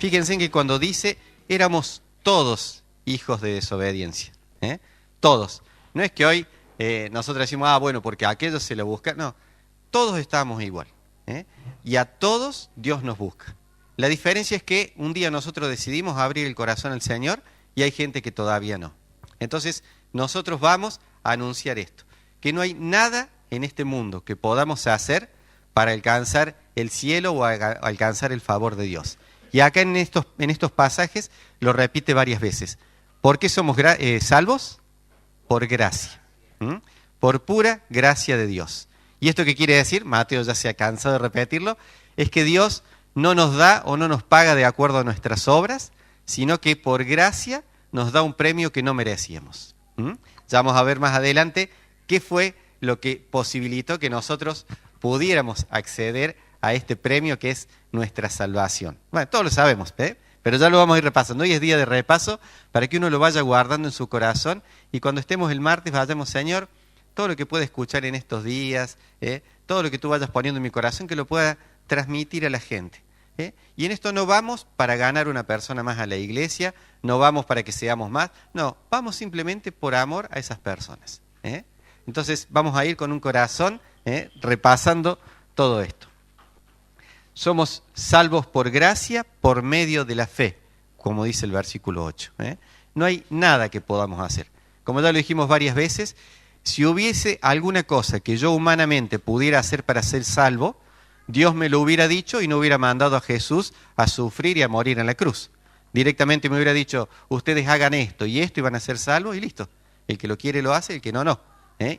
Fíjense en que cuando dice, éramos todos hijos de desobediencia. Todos. No es que hoy nosotros decimos, bueno, porque a aquellos se lo busca. No, todos estamos igual. Y a todos Dios nos busca. La diferencia es que un día nosotros decidimos abrir el corazón al Señor y hay gente que todavía no. Entonces, nosotros vamos a anunciar esto, que no hay nada en este mundo que podamos hacer para alcanzar el cielo o alcanzar el favor de Dios. Y acá en estos pasajes lo repite varias veces. ¿Por qué somos salvos? Por gracia. Por pura gracia de Dios. ¿Y esto qué quiere decir? Mateo ya se ha cansado de repetirlo. Es que Dios no nos da o no nos paga de acuerdo a nuestras obras, sino que por gracia nos da un premio que no merecíamos. Ya vamos a ver más adelante qué fue lo que posibilitó que nosotros pudiéramos acceder a este premio que es nuestra salvación. Bueno, todos lo sabemos, pero ya lo vamos a ir repasando. Hoy es día de repaso para que uno lo vaya guardando en su corazón y cuando estemos el martes vayamos, Señor, todo lo que pueda escuchar en estos días, todo lo que tú vayas poniendo en mi corazón, que lo pueda transmitir a la gente. Y en esto no vamos para ganar una persona más a la iglesia, no vamos para que seamos más, no, vamos simplemente por amor a esas personas. Entonces vamos a ir con un corazón repasando todo esto. Somos salvos por gracia, por medio de la fe, como dice el versículo 8. No hay nada que podamos hacer. Como ya lo dijimos varias veces, si hubiese alguna cosa que yo humanamente pudiera hacer para ser salvo, Dios me lo hubiera dicho y no hubiera mandado a Jesús a sufrir y a morir en la cruz. Directamente me hubiera dicho, ustedes hagan esto y van a ser salvos y listo. El que lo quiere lo hace, el que no, no.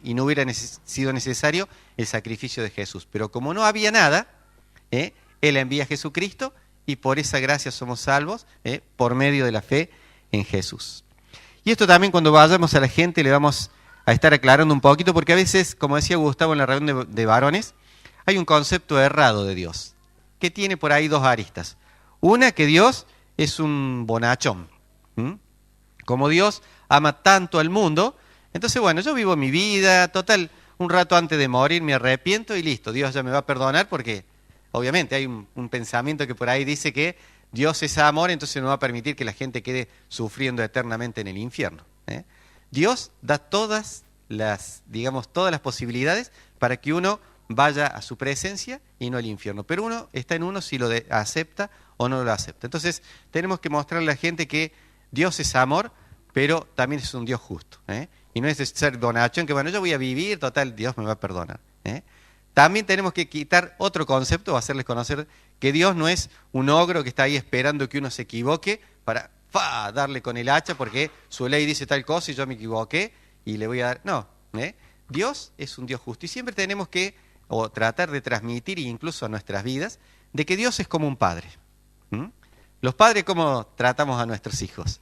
Y no hubiera sido necesario el sacrificio de Jesús. Pero como no había nada, Él envía a Jesucristo y por esa gracia somos salvos, por medio de la fe en Jesús. Y esto también cuando vayamos a la gente le vamos a estar aclarando un poquito, porque a veces, como decía Gustavo en la reunión de varones, hay un concepto errado de Dios, que tiene por ahí dos aristas. Una, que Dios es un bonachón. Como Dios ama tanto al mundo, entonces bueno, yo vivo mi vida, total, un rato antes de morir me arrepiento y listo, Dios ya me va a perdonar porque obviamente hay un pensamiento que por ahí dice que Dios es amor, entonces no va a permitir que la gente quede sufriendo eternamente en el infierno. Dios da todas las posibilidades para que uno vaya a su presencia y no al infierno. Pero uno está en uno si lo acepta o no lo acepta. Entonces tenemos que mostrarle a la gente que Dios es amor, pero también es un Dios justo. Y no es ser bonachón, que bueno, yo voy a vivir, total, Dios me va a perdonar. También tenemos que quitar otro concepto, o hacerles conocer que Dios no es un ogro que está ahí esperando que uno se equivoque para darle con el hacha porque su ley dice tal cosa y yo me equivoqué y le voy a dar... No, Dios es un Dios justo y siempre tenemos que tratar de transmitir incluso a nuestras vidas de que Dios es como un padre. Los padres, ¿cómo tratamos a nuestros hijos?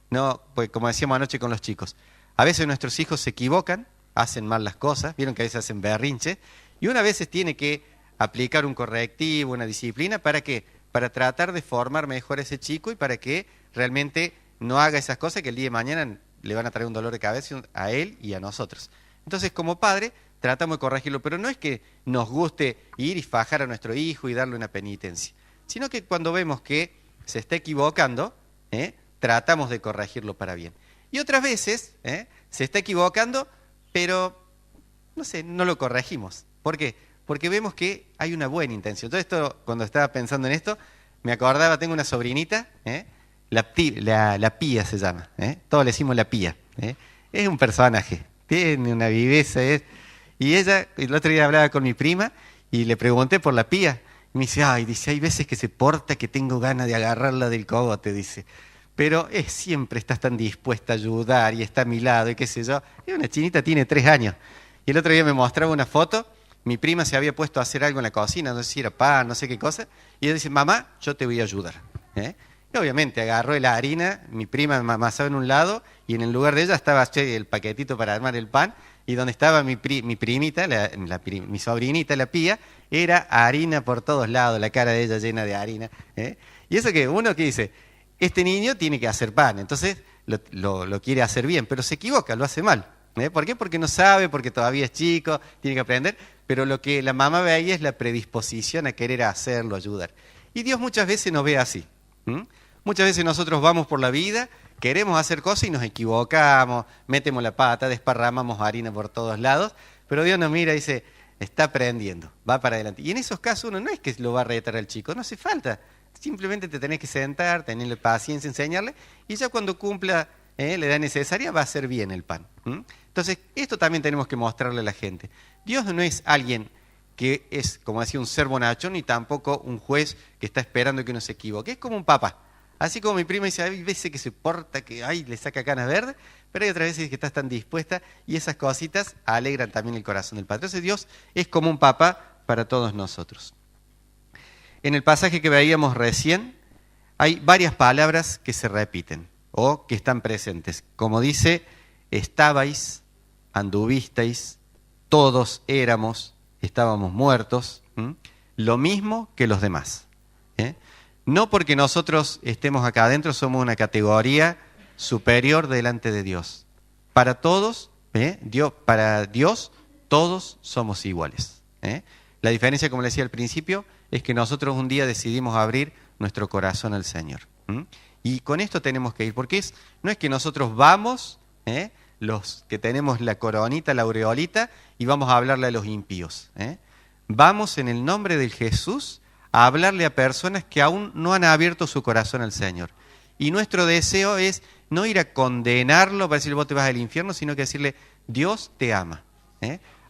No, pues como decíamos anoche con los chicos, a veces nuestros hijos se equivocan, hacen mal las cosas, vieron que a veces hacen berrinches, y una vez tiene que aplicar un correctivo, una disciplina, ¿para qué? Para tratar de formar mejor a ese chico y para que realmente no haga esas cosas que el día de mañana le van a traer un dolor de cabeza a él y a nosotros. Entonces, como padre, tratamos de corregirlo, pero no es que nos guste ir y fajar a nuestro hijo y darle una penitencia, sino que cuando vemos que se está equivocando, tratamos de corregirlo para bien. Y otras veces se está equivocando, pero no sé, no lo corregimos. ¿Por qué? Porque vemos que hay una buena intención. Todo esto, cuando estaba pensando en esto, me acordaba, tengo una sobrinita, la Pía se llama, todos le decimos la Pía. Es un personaje, tiene una viveza. Y ella, el otro día hablaba con mi prima y le pregunté por la Pía. Y me dice, hay veces que se porta que tengo ganas de agarrarla del cogote, dice. Pero siempre estás tan dispuesta a ayudar y está a mi lado y qué sé yo. Y una chinita tiene 3 años. Y el otro día me mostraba una foto, mi prima se había puesto a hacer algo en la cocina, no sé si era pan, no sé qué cosa, y ella dice, mamá, yo te voy a ayudar. Y obviamente agarró la harina, mi prima amasaba en un lado, y en el lugar de ella estaba el paquetito para armar el pan, y donde estaba mi primita, mi sobrinita, la Pía, era harina por todos lados, la cara de ella llena de harina. Y eso que uno que dice, este niño tiene que hacer pan, entonces lo quiere hacer bien, pero se equivoca, lo hace mal. ¿Por qué? Porque no sabe, porque todavía es chico, tiene que aprender, pero lo que la mamá ve ahí es la predisposición a querer hacerlo, ayudar. Y Dios muchas veces nos ve así. ¿Mm? Muchas veces nosotros vamos por la vida, queremos hacer cosas y nos equivocamos, metemos la pata, desparramamos harina por todos lados, pero Dios nos mira y dice, está aprendiendo, va para adelante. Y en esos casos uno no es que lo va a retar al chico, no hace falta. Simplemente te tenés que sentar, tenerle paciencia, enseñarle, y ya cuando cumpla la edad necesaria va a hacer bien el pan. ¿Mm? Entonces, esto también tenemos que mostrarle a la gente. Dios no es alguien que es, como decía, un ser bonachón, ni tampoco un juez que está esperando que uno se equivoque. Es como un papá. Así como mi prima dice, hay veces que se porta, que ay, le saca canas verdes, pero hay otras veces que estás tan dispuesta, y esas cositas alegran también el corazón del Padre. Entonces Dios es como un papá para todos nosotros. En el pasaje que veíamos recién, hay varias palabras que se repiten o que están presentes. Como dice, estabais, anduvisteis, todos éramos, estábamos muertos, lo mismo que los demás. No porque nosotros estemos acá adentro somos una categoría superior delante de Dios. Para todos, para Dios, todos somos iguales. La diferencia, como le decía al principio, es que nosotros un día decidimos abrir nuestro corazón al Señor. Y con esto tenemos que ir, porque no es que nosotros vamos, los que tenemos la coronita, la aureolita, y vamos a hablarle a los impíos. Vamos en el nombre de Jesús a hablarle a personas que aún no han abierto su corazón al Señor. Y nuestro deseo es no ir a condenarlo para decirle vos te vas al infierno, sino que decirle Dios te ama.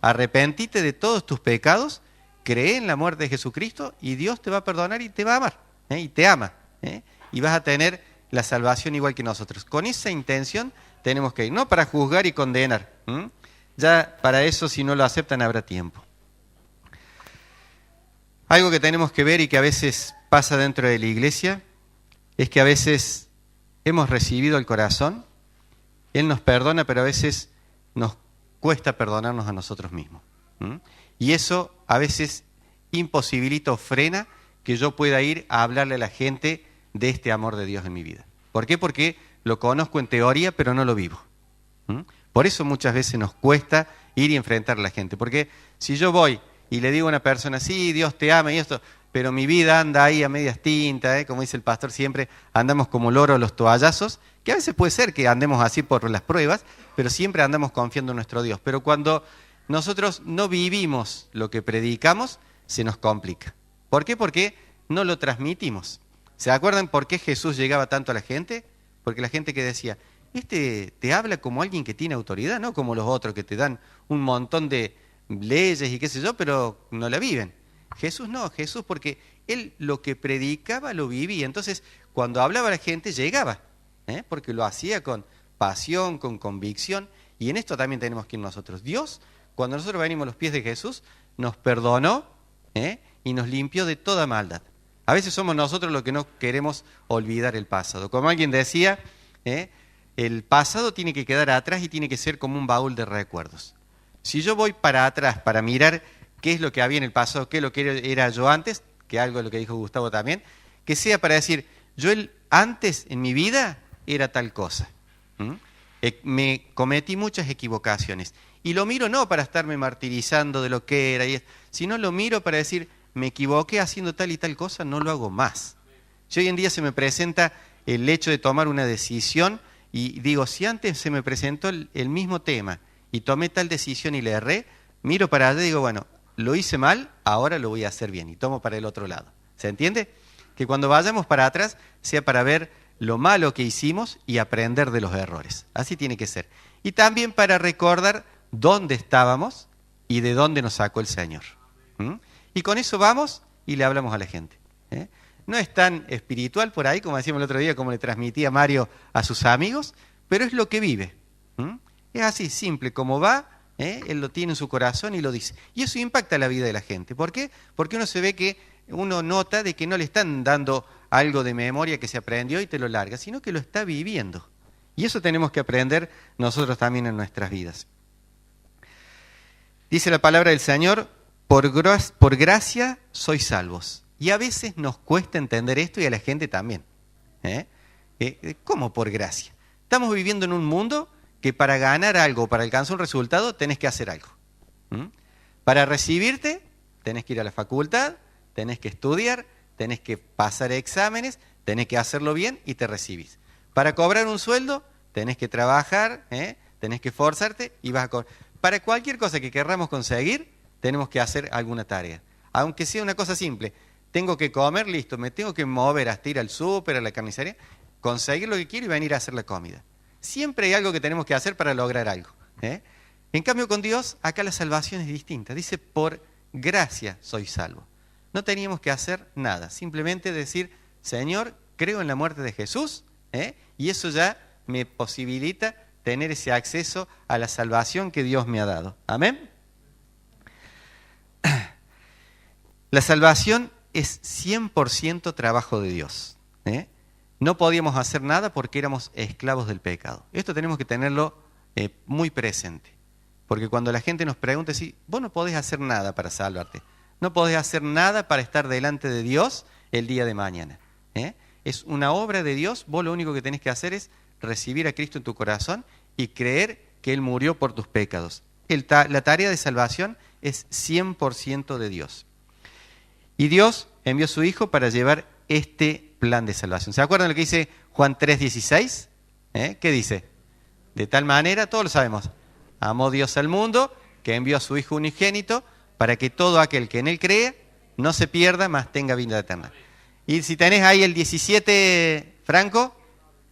Arrepentite de todos tus pecados, cree en la muerte de Jesucristo y Dios te va a perdonar y te va a amar. Y te ama. Y vas a tener la salvación igual que nosotros. Con esa intención tenemos que ir, no para juzgar y condenar. Ya para eso, si no lo aceptan, habrá tiempo. Algo que tenemos que ver y que a veces pasa dentro de la iglesia es que a veces hemos recibido el corazón, Él nos perdona, pero a veces nos cuesta perdonarnos a nosotros mismos. Y eso a veces imposibilita o frena que yo pueda ir a hablarle a la gente de este amor de Dios en mi vida. ¿Por qué? Porque lo conozco en teoría, pero no lo vivo. Por eso muchas veces nos cuesta ir y enfrentar a la gente. Porque si yo voy y le digo a una persona, sí, Dios te ama y esto, pero mi vida anda ahí a medias tintas, como dice el pastor siempre, andamos como loros los toallazos, que a veces puede ser que andemos así por las pruebas, pero siempre andamos confiando en nuestro Dios. Pero cuando nosotros no vivimos lo que predicamos, se nos complica. ¿Por qué? Porque no lo transmitimos. ¿Se acuerdan por qué Jesús llegaba tanto a la gente? Porque la gente que decía, este te habla como alguien que tiene autoridad, no como los otros que te dan un montón de leyes y qué sé yo, pero no la viven. Jesús no, Jesús porque Él lo que predicaba lo vivía. Entonces, cuando hablaba a la gente, llegaba, porque lo hacía con pasión, con convicción, y en esto también tenemos que ir nosotros. Dios, cuando nosotros venimos a los pies de Jesús, nos perdonó y nos limpió de toda maldad. A veces somos nosotros los que no queremos olvidar el pasado. Como alguien decía, el pasado tiene que quedar atrás y tiene que ser como un baúl de recuerdos. Si yo voy para atrás para mirar qué es lo que había en el pasado, qué es lo que era yo antes, que algo de lo que dijo Gustavo también, que sea para decir, yo antes en mi vida era tal cosa. Me cometí muchas equivocaciones. Y lo miro no para estarme martirizando de lo que era, sino lo miro para decir, me equivoqué haciendo tal y tal cosa, no lo hago más. Si hoy en día se me presenta el hecho de tomar una decisión y digo, si antes se me presentó el mismo tema y tomé tal decisión y le erré, miro para allá y digo, bueno, lo hice mal, ahora lo voy a hacer bien y tomo para el otro lado. ¿Se entiende? Que cuando vayamos para atrás sea para ver lo malo que hicimos y aprender de los errores. Así tiene que ser. Y también para recordar dónde estábamos y de dónde nos sacó el Señor. Y con eso vamos y le hablamos a la gente. No es tan espiritual por ahí, como decíamos el otro día, como le transmitía Mario a sus amigos, pero es lo que vive. Es así, simple, como va, él lo tiene en su corazón y lo dice. Y eso impacta la vida de la gente. ¿Por qué? Porque uno se ve que, uno nota de que no le están dando algo de memoria que se aprendió y te lo larga, sino que lo está viviendo. Y eso tenemos que aprender nosotros también en nuestras vidas. Dice la palabra del Señor, por gracia sois salvos. Y a veces nos cuesta entender esto y a la gente también. ¿Cómo por gracia? Estamos viviendo en un mundo que para ganar algo, para alcanzar un resultado, tenés que hacer algo. Para recibirte, tenés que ir a la facultad, tenés que estudiar, tenés que pasar exámenes, tenés que hacerlo bien y te recibís. Para cobrar un sueldo, tenés que trabajar, tenés que esforzarte y vas a cobrar. Para cualquier cosa que querramos conseguir, tenemos que hacer alguna tarea. Aunque sea una cosa simple, tengo que comer, listo, me tengo que mover hasta ir al súper, a la carnicería, conseguir lo que quiero y venir a hacer la comida. Siempre hay algo que tenemos que hacer para lograr algo. En cambio con Dios, acá la salvación es distinta. Dice, por gracia soy salvo. No teníamos que hacer nada, simplemente decir, Señor, creo en la muerte de Jesús, y eso ya me posibilita tener ese acceso a la salvación que Dios me ha dado. Amén. La salvación es 100% trabajo de Dios. No podíamos hacer nada porque éramos esclavos del pecado. Esto tenemos que tenerlo muy presente. Porque cuando la gente nos pregunta, si vos no podés hacer nada para salvarte, no podés hacer nada para estar delante de Dios el día de mañana. Es una obra de Dios, vos lo único que tenés que hacer es recibir a Cristo en tu corazón y creer que Él murió por tus pecados. La tarea de salvación es 100% de Dios. Y Dios envió a su Hijo para llevar este plan de salvación. ¿Se acuerdan lo que dice Juan 3:16? ¿Qué dice? De tal manera, todos lo sabemos, amó Dios al mundo, que envió a su Hijo unigénito, para que todo aquel que en Él cree no se pierda, mas tenga vida eterna. Y si tenés ahí el 17, Franco,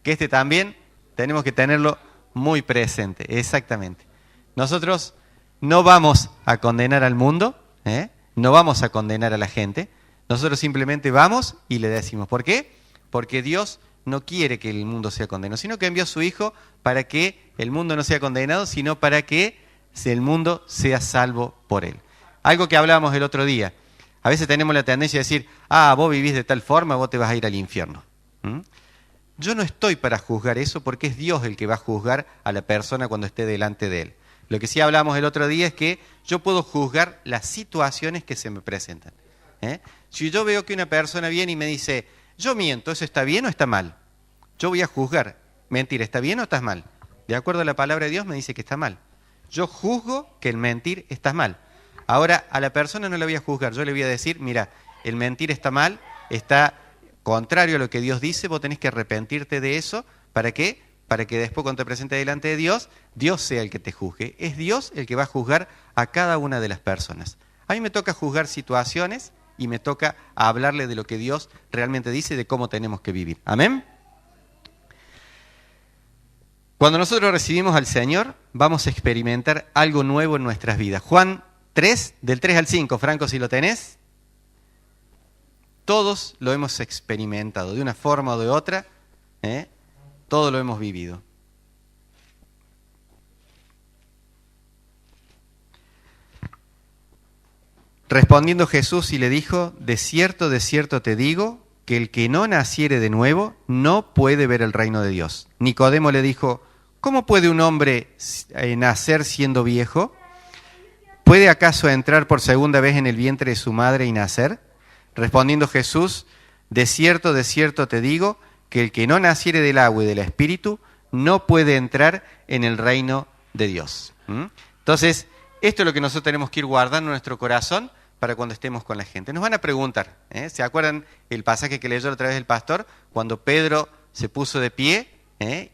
que este también tenemos que tenerlo muy presente, exactamente. Nosotros no vamos a condenar al mundo, no vamos a condenar a la gente, nosotros simplemente vamos y le decimos. ¿Por qué? Porque Dios no quiere que el mundo sea condenado, sino que envió a su Hijo para que el mundo no sea condenado, sino para que el mundo sea salvo por Él. Algo que hablábamos el otro día. A veces tenemos la tendencia de decir, vos vivís de tal forma, vos te vas a ir al infierno. Yo no estoy para juzgar eso porque es Dios el que va a juzgar a la persona cuando esté delante de Él. Lo que sí hablamos el otro día es que yo puedo juzgar las situaciones que se me presentan. Si yo veo que una persona viene y me dice, yo miento, ¿eso está bien o está mal? Yo voy a juzgar, mentir, ¿está bien o está mal? De acuerdo a la palabra de Dios me dice que está mal. Yo juzgo que el mentir está mal. Ahora, a la persona no la voy a juzgar, yo le voy a decir, mira, el mentir está mal, está contrario a lo que Dios dice, vos tenés que arrepentirte de eso. ¿Para qué? Para que después cuando te presentes delante de Dios, Dios sea el que te juzgue. Es Dios el que va a juzgar a cada una de las personas. A mí me toca juzgar situaciones y me toca hablarle de lo que Dios realmente dice y de cómo tenemos que vivir. ¿Amén? Cuando nosotros recibimos al Señor, vamos a experimentar algo nuevo en nuestras vidas. Juan 3, del 3 al 5, Franco, si lo tenés. Todos lo hemos experimentado, de una forma o de otra, todo lo hemos vivido. Respondiendo Jesús y le dijo, de cierto te digo, que el que no naciere de nuevo no puede ver el reino de Dios. Nicodemo le dijo, ¿cómo puede un hombre nacer siendo viejo? ¿Puede acaso entrar por segunda vez en el vientre de su madre y nacer? Respondiendo Jesús, de cierto te digo, que el que no naciere del agua y del Espíritu no puede entrar en el reino de Dios. Entonces, esto es lo que nosotros tenemos que ir guardando en nuestro corazón para cuando estemos con la gente. Nos van a preguntar, ¿se acuerdan el pasaje que leyó otra vez el pastor? Cuando Pedro se puso de pie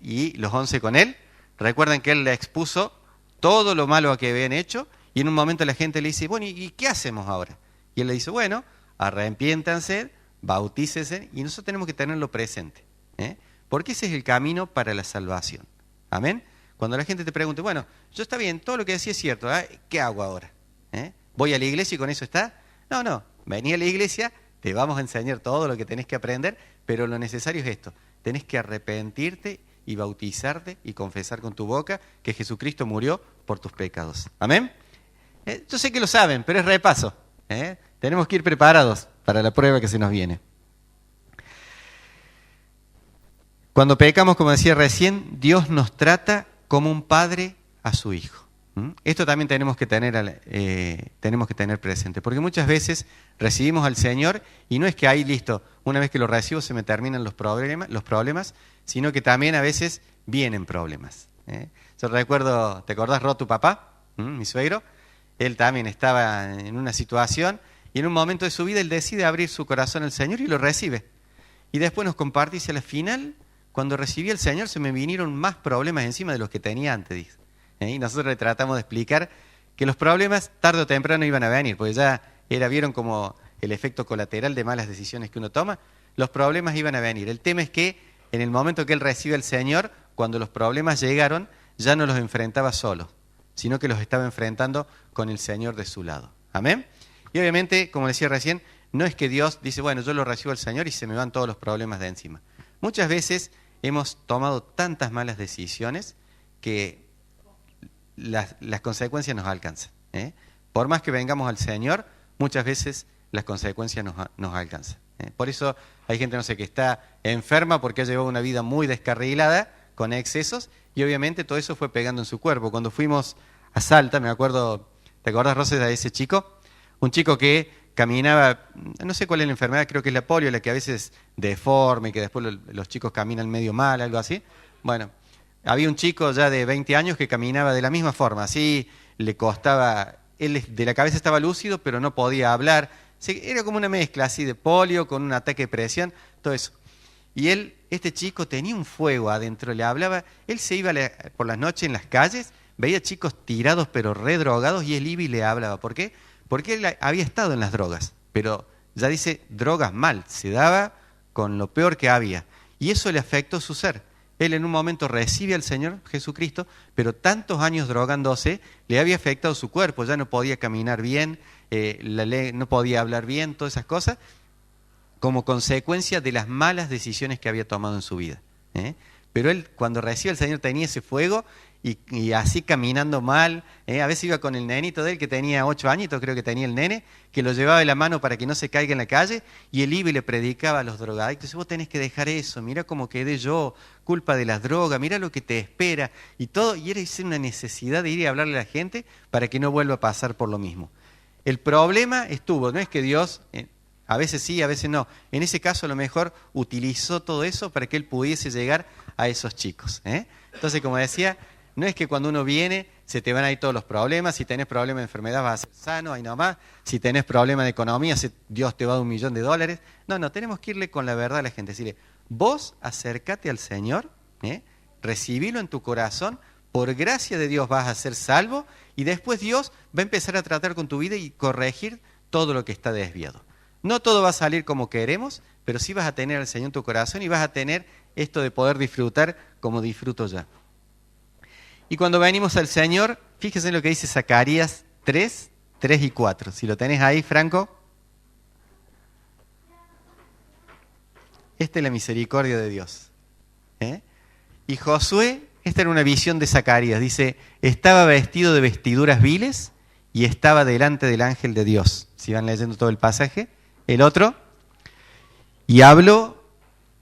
y los 11 con él, recuerdan que él le expuso todo lo malo que habían hecho y en un momento la gente le dice, bueno, ¿y qué hacemos ahora? Y él le dice, bueno, arrepiéntanse, bautícese, y nosotros tenemos que tenerlo presente, porque ese es el camino para la salvación. Amén. Cuando la gente te pregunte, bueno, yo está bien, todo lo que decía es cierto, ¿qué hago ahora? ¿Voy a la iglesia y con eso está? No, vení a la iglesia, te vamos a enseñar todo lo que tenés que aprender, pero lo necesario es esto, tenés que arrepentirte y bautizarte y confesar con tu boca que Jesucristo murió por tus pecados. Amén. Yo sé que lo saben, pero es repaso. Tenemos que ir preparados para la prueba que se nos viene. Cuando pecamos, como decía recién, Dios nos trata como un padre a su hijo. Esto también tenemos que tener presente, porque muchas veces recibimos al Señor y no es que ahí listo, una vez que lo recibo se me terminan los problemas, sino que también a veces vienen problemas. Yo recuerdo, ¿te acordás, Ro, tu papá? Mi suegro. Él también estaba en una situación y en un momento de su vida él decide abrir su corazón al Señor y lo recibe. Y después nos comparte, dice, al final, cuando recibí al Señor se me vinieron más problemas encima de los que tenía antes, dice. Y nosotros le tratamos de explicar que los problemas tarde o temprano iban a venir, porque ya vieron como el efecto colateral de malas decisiones que uno toma, los problemas iban a venir. El tema es que en el momento que él recibe al Señor, cuando los problemas llegaron, ya no los enfrentaba solo, sino que los estaba enfrentando con el Señor de su lado. ¿Amén? Y obviamente, como decía recién, no es que Dios dice, bueno, yo lo recibo al Señor y se me van todos los problemas de encima. Muchas veces hemos tomado tantas malas decisiones que las consecuencias nos alcanzan. Por más que vengamos al Señor, muchas veces las consecuencias nos alcanzan. Por eso hay gente, no sé, que está enferma porque ha llevado una vida muy descarrilada, con excesos, y obviamente todo eso fue pegando en su cuerpo. Cuando fuimos a Salta, me acuerdo, ¿te acordás, Rosy, de ese chico? Un chico que caminaba, no sé cuál es la enfermedad, creo que es la polio, la que a veces deforme, que después los chicos caminan medio mal, algo así. Bueno, había un chico ya de 20 años que caminaba de la misma forma, así le costaba, él de la cabeza estaba lúcido, pero no podía hablar. Era como una mezcla así de polio con un ataque de presión, todo eso. Y este chico tenía un fuego adentro, le hablaba, él se iba por las noches en las calles, veía chicos tirados pero redrogados y él iba y le hablaba. ¿Por qué? Porque él había estado en las drogas, pero ya dice drogas mal, se daba con lo peor que había. Y eso le afectó su ser. Él en un momento recibe al Señor Jesucristo, pero tantos años drogándose, le había afectado su cuerpo, ya no podía caminar bien, no podía hablar bien, todas esas cosas, como consecuencia de las malas decisiones que había tomado en su vida. Pero él cuando recibe al Señor tenía ese fuego y así caminando mal, a veces iba con el nenito de él que tenía 8 añitos, creo que tenía el nene, que lo llevaba de la mano para que no se caiga en la calle, y él iba y le predicaba a los drogadictos, vos tenés que dejar eso, mira cómo quedé yo, culpa de las drogas, mira lo que te espera, y todo, y era una necesidad de ir y hablarle a la gente para que no vuelva a pasar por lo mismo. El problema estuvo, no es que Dios, a veces sí, a veces no, en ese caso a lo mejor utilizó todo eso para que él pudiese llegar a esos chicos. Entonces, como decía, no es que cuando uno viene se te van a ir todos los problemas, si tenés problemas de enfermedad vas a ser sano, ahí nomás, si tenés problemas de economía, Dios te va a dar $1.000.000. No, tenemos que irle con la verdad a la gente, decirle, vos acércate al Señor, recibilo en tu corazón, por gracia de Dios vas a ser salvo, y después Dios va a empezar a tratar con tu vida y corregir todo lo que está desviado. No todo va a salir como queremos, pero sí vas a tener al Señor en tu corazón y vas a tener esto de poder disfrutar como disfruto ya. Y cuando venimos al Señor, fíjense en lo que dice Zacarías 3 y 4. Si lo tenés ahí, Franco. Esta es la misericordia de Dios. Y Josué, esta era una visión de Zacarías, dice, estaba vestido de vestiduras viles y estaba delante del ángel de Dios. Si van leyendo todo el pasaje. El otro, y habló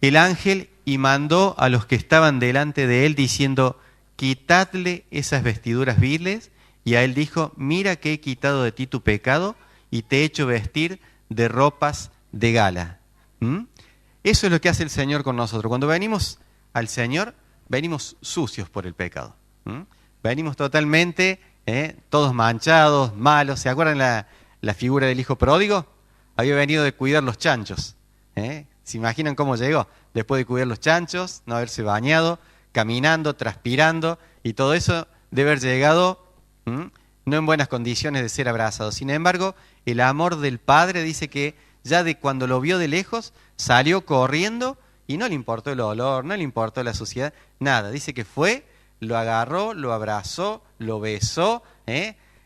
el ángel y mandó a los que estaban delante de él diciendo, quitadle esas vestiduras viles, y a él dijo, mira que he quitado de ti tu pecado y te he hecho vestir de ropas de gala. Eso es lo que hace el Señor con nosotros. Cuando venimos al Señor, venimos sucios por el pecado. Venimos totalmente, todos manchados, malos. ¿Se acuerdan la figura del hijo pródigo? Había venido de cuidar los chanchos. ¿Se imaginan cómo llegó? Después de cuidar los chanchos, no haberse bañado, caminando, transpirando, y todo eso de haber llegado no en buenas condiciones de ser abrazado. Sin embargo, el amor del Padre dice que ya de cuando lo vio de lejos, salió corriendo y no le importó el olor, no le importó la suciedad, nada. Dice que fue, lo agarró, lo abrazó, lo besó,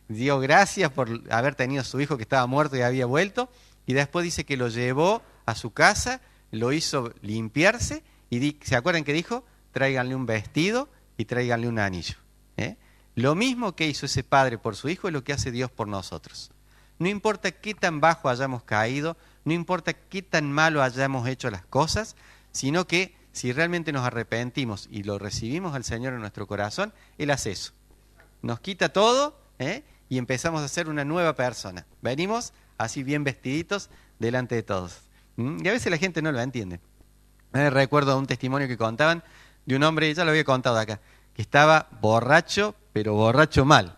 dio gracias por haber tenido a su hijo que estaba muerto y había vuelto, y después dice que lo llevó a su casa, lo hizo limpiarse, y ¿se acuerdan que dijo? Tráiganle un vestido y tráiganle un anillo. Lo mismo que hizo ese padre por su hijo es lo que hace Dios por nosotros. No importa qué tan bajo hayamos caído, no importa qué tan malo hayamos hecho las cosas, sino que si realmente nos arrepentimos y lo recibimos al Señor en nuestro corazón, Él hace eso. Nos quita todo y empezamos a ser una nueva persona. Venimos así bien vestiditos delante de todos. Y a veces la gente no lo entiende. Recuerdo un testimonio que contaban de un hombre, ya lo había contado acá, que estaba borracho, pero borracho mal.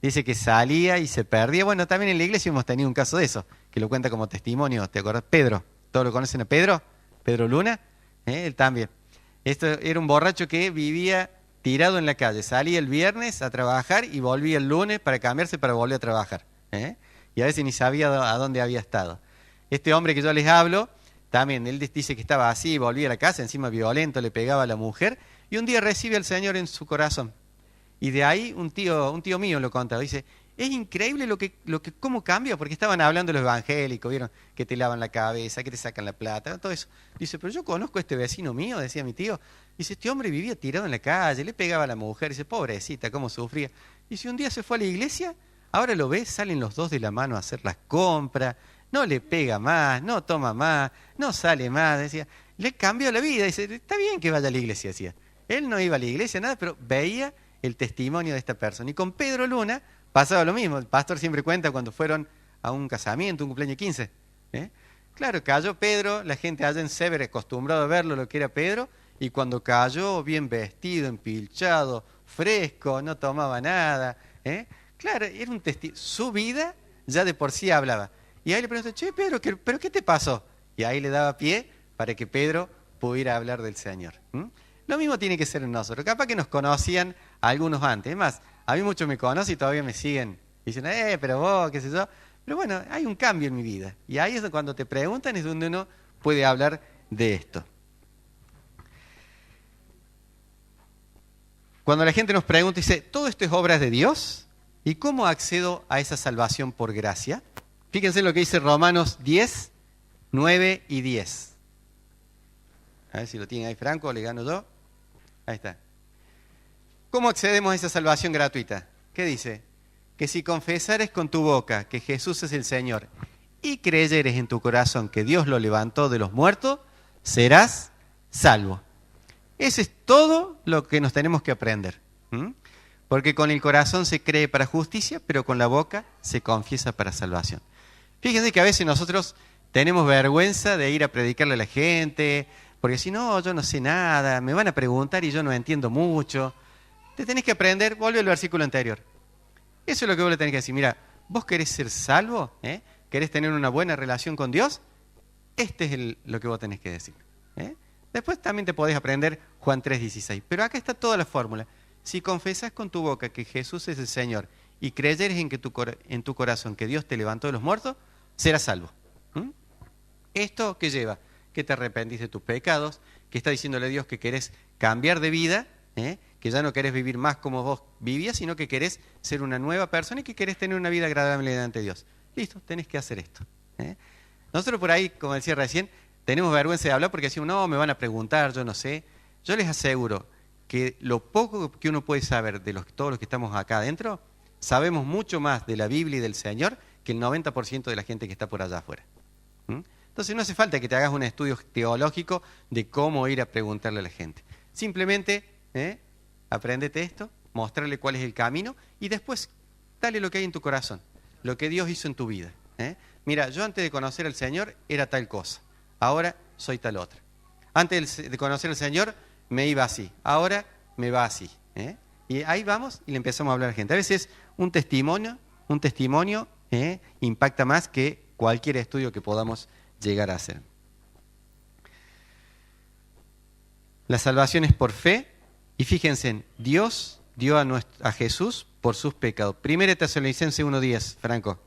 Dice que salía y se perdía. Bueno, también en la iglesia hemos tenido un caso de eso, que lo cuenta como testimonio. ¿Te acordás? Pedro. ¿Todos lo conocen a Pedro? Pedro Luna, él también. Esto era un borracho que vivía tirado en la calle. Salía el viernes a trabajar y volvía el lunes para cambiarse para volver a trabajar. Y a veces ni sabía a dónde había estado. Este hombre que yo les hablo, también él dice que estaba así, volvía a la casa, encima violento, le pegaba a la mujer, y un día recibe al Señor en su corazón. Y de ahí un tío mío lo contaba, dice, es increíble cómo cambia, porque estaban hablando los evangélicos, vieron que te lavan la cabeza, que te sacan la plata, todo eso. Dice, pero yo conozco a este vecino mío, decía mi tío. Dice, este hombre vivía tirado en la calle, le pegaba a la mujer, dice, pobrecita, cómo sufría. Dice, un día se fue a la iglesia, ahora lo ves, salen los dos de la mano a hacer las compras, no le pega más, no toma más, no sale más, decía, le cambió la vida, dice, está bien que vaya a la iglesia, decía. Él no iba a la iglesia, nada, pero veía el testimonio de esta persona. Y con Pedro Luna pasaba lo mismo. El pastor siempre cuenta cuando fueron a un casamiento, un cumpleaños 15. Claro, cayó Pedro, la gente allá en Severe acostumbrado a verlo, lo que era Pedro, y cuando cayó, bien vestido, empilchado, fresco, no tomaba nada. Claro, era un testimonio. Su vida ya de por sí hablaba. Y ahí le preguntó, che, Pedro, ¿pero qué te pasó? Y ahí le daba pie para que Pedro pudiera hablar del Señor. Lo mismo tiene que ser en nosotros. Capaz que nos conocían algunos antes. Es más, a mí muchos me conocen y todavía me siguen. Dicen, pero vos, qué sé yo. Pero bueno, hay un cambio en mi vida. Y ahí es cuando te preguntan, es donde uno puede hablar de esto. Cuando la gente nos pregunta, dice, ¿todo esto es obra de Dios? ¿Y cómo accedo a esa salvación por gracia? Fíjense lo que dice Romanos 10, 9 y 10. A ver si lo tiene ahí Franco, le gano yo. Ahí está. ¿Cómo accedemos a esa salvación gratuita? ¿Qué dice? Que si confesares con tu boca que Jesús es el Señor y creyeres en tu corazón que Dios lo levantó de los muertos, serás salvo. Eso es todo lo que nos tenemos que aprender. Porque con el corazón se cree para justicia, pero con la boca se confiesa para salvación. Fíjense que a veces nosotros tenemos vergüenza de ir a predicarle a la gente, porque si no, yo no sé nada, me van a preguntar y yo no entiendo mucho. Te tenés que aprender, vuelve al versículo anterior. Eso es lo que vos le tenés que decir. Mira, vos querés ser salvo, querés tener una buena relación con Dios, este es lo que vos tenés que decir. Después también te podés aprender Juan 3:16. Pero acá está toda la fórmula. Si confesás con tu boca que Jesús es el Señor y creyeres en tu corazón que Dios te levantó de los muertos, serás salvo. ¿Esto qué lleva? Que te arrepentís de tus pecados, que estás diciéndole a Dios que querés cambiar de vida, que ya no querés vivir más como vos vivías, sino que querés ser una nueva persona y que querés tener una vida agradable delante de Dios. Listo, tenés que hacer esto. Nosotros por ahí, como decía recién, tenemos vergüenza de hablar porque decimos, no, me van a preguntar, yo no sé. Yo les aseguro que lo poco que uno puede saber de todos los que estamos acá adentro, sabemos mucho más de la Biblia y del Señor que el 90% de la gente que está por allá afuera. Entonces no hace falta que te hagas un estudio teológico de cómo ir a preguntarle a la gente. Simplemente apréndete esto, mostrarle cuál es el camino y después dale lo que hay en tu corazón, lo que Dios hizo en tu vida. Mira, yo antes de conocer al Señor era tal cosa, ahora soy tal otra. Antes de conocer al Señor me iba así, ahora me va así. Y ahí vamos y le empezamos a hablar a la gente. A veces un testimonio impacta más que cualquier estudio que podamos llegar a hacer. La salvación es por fe y fíjense, Dios dio a Jesús por sus pecados. 1 Tesalonicenses 1:10, Franco.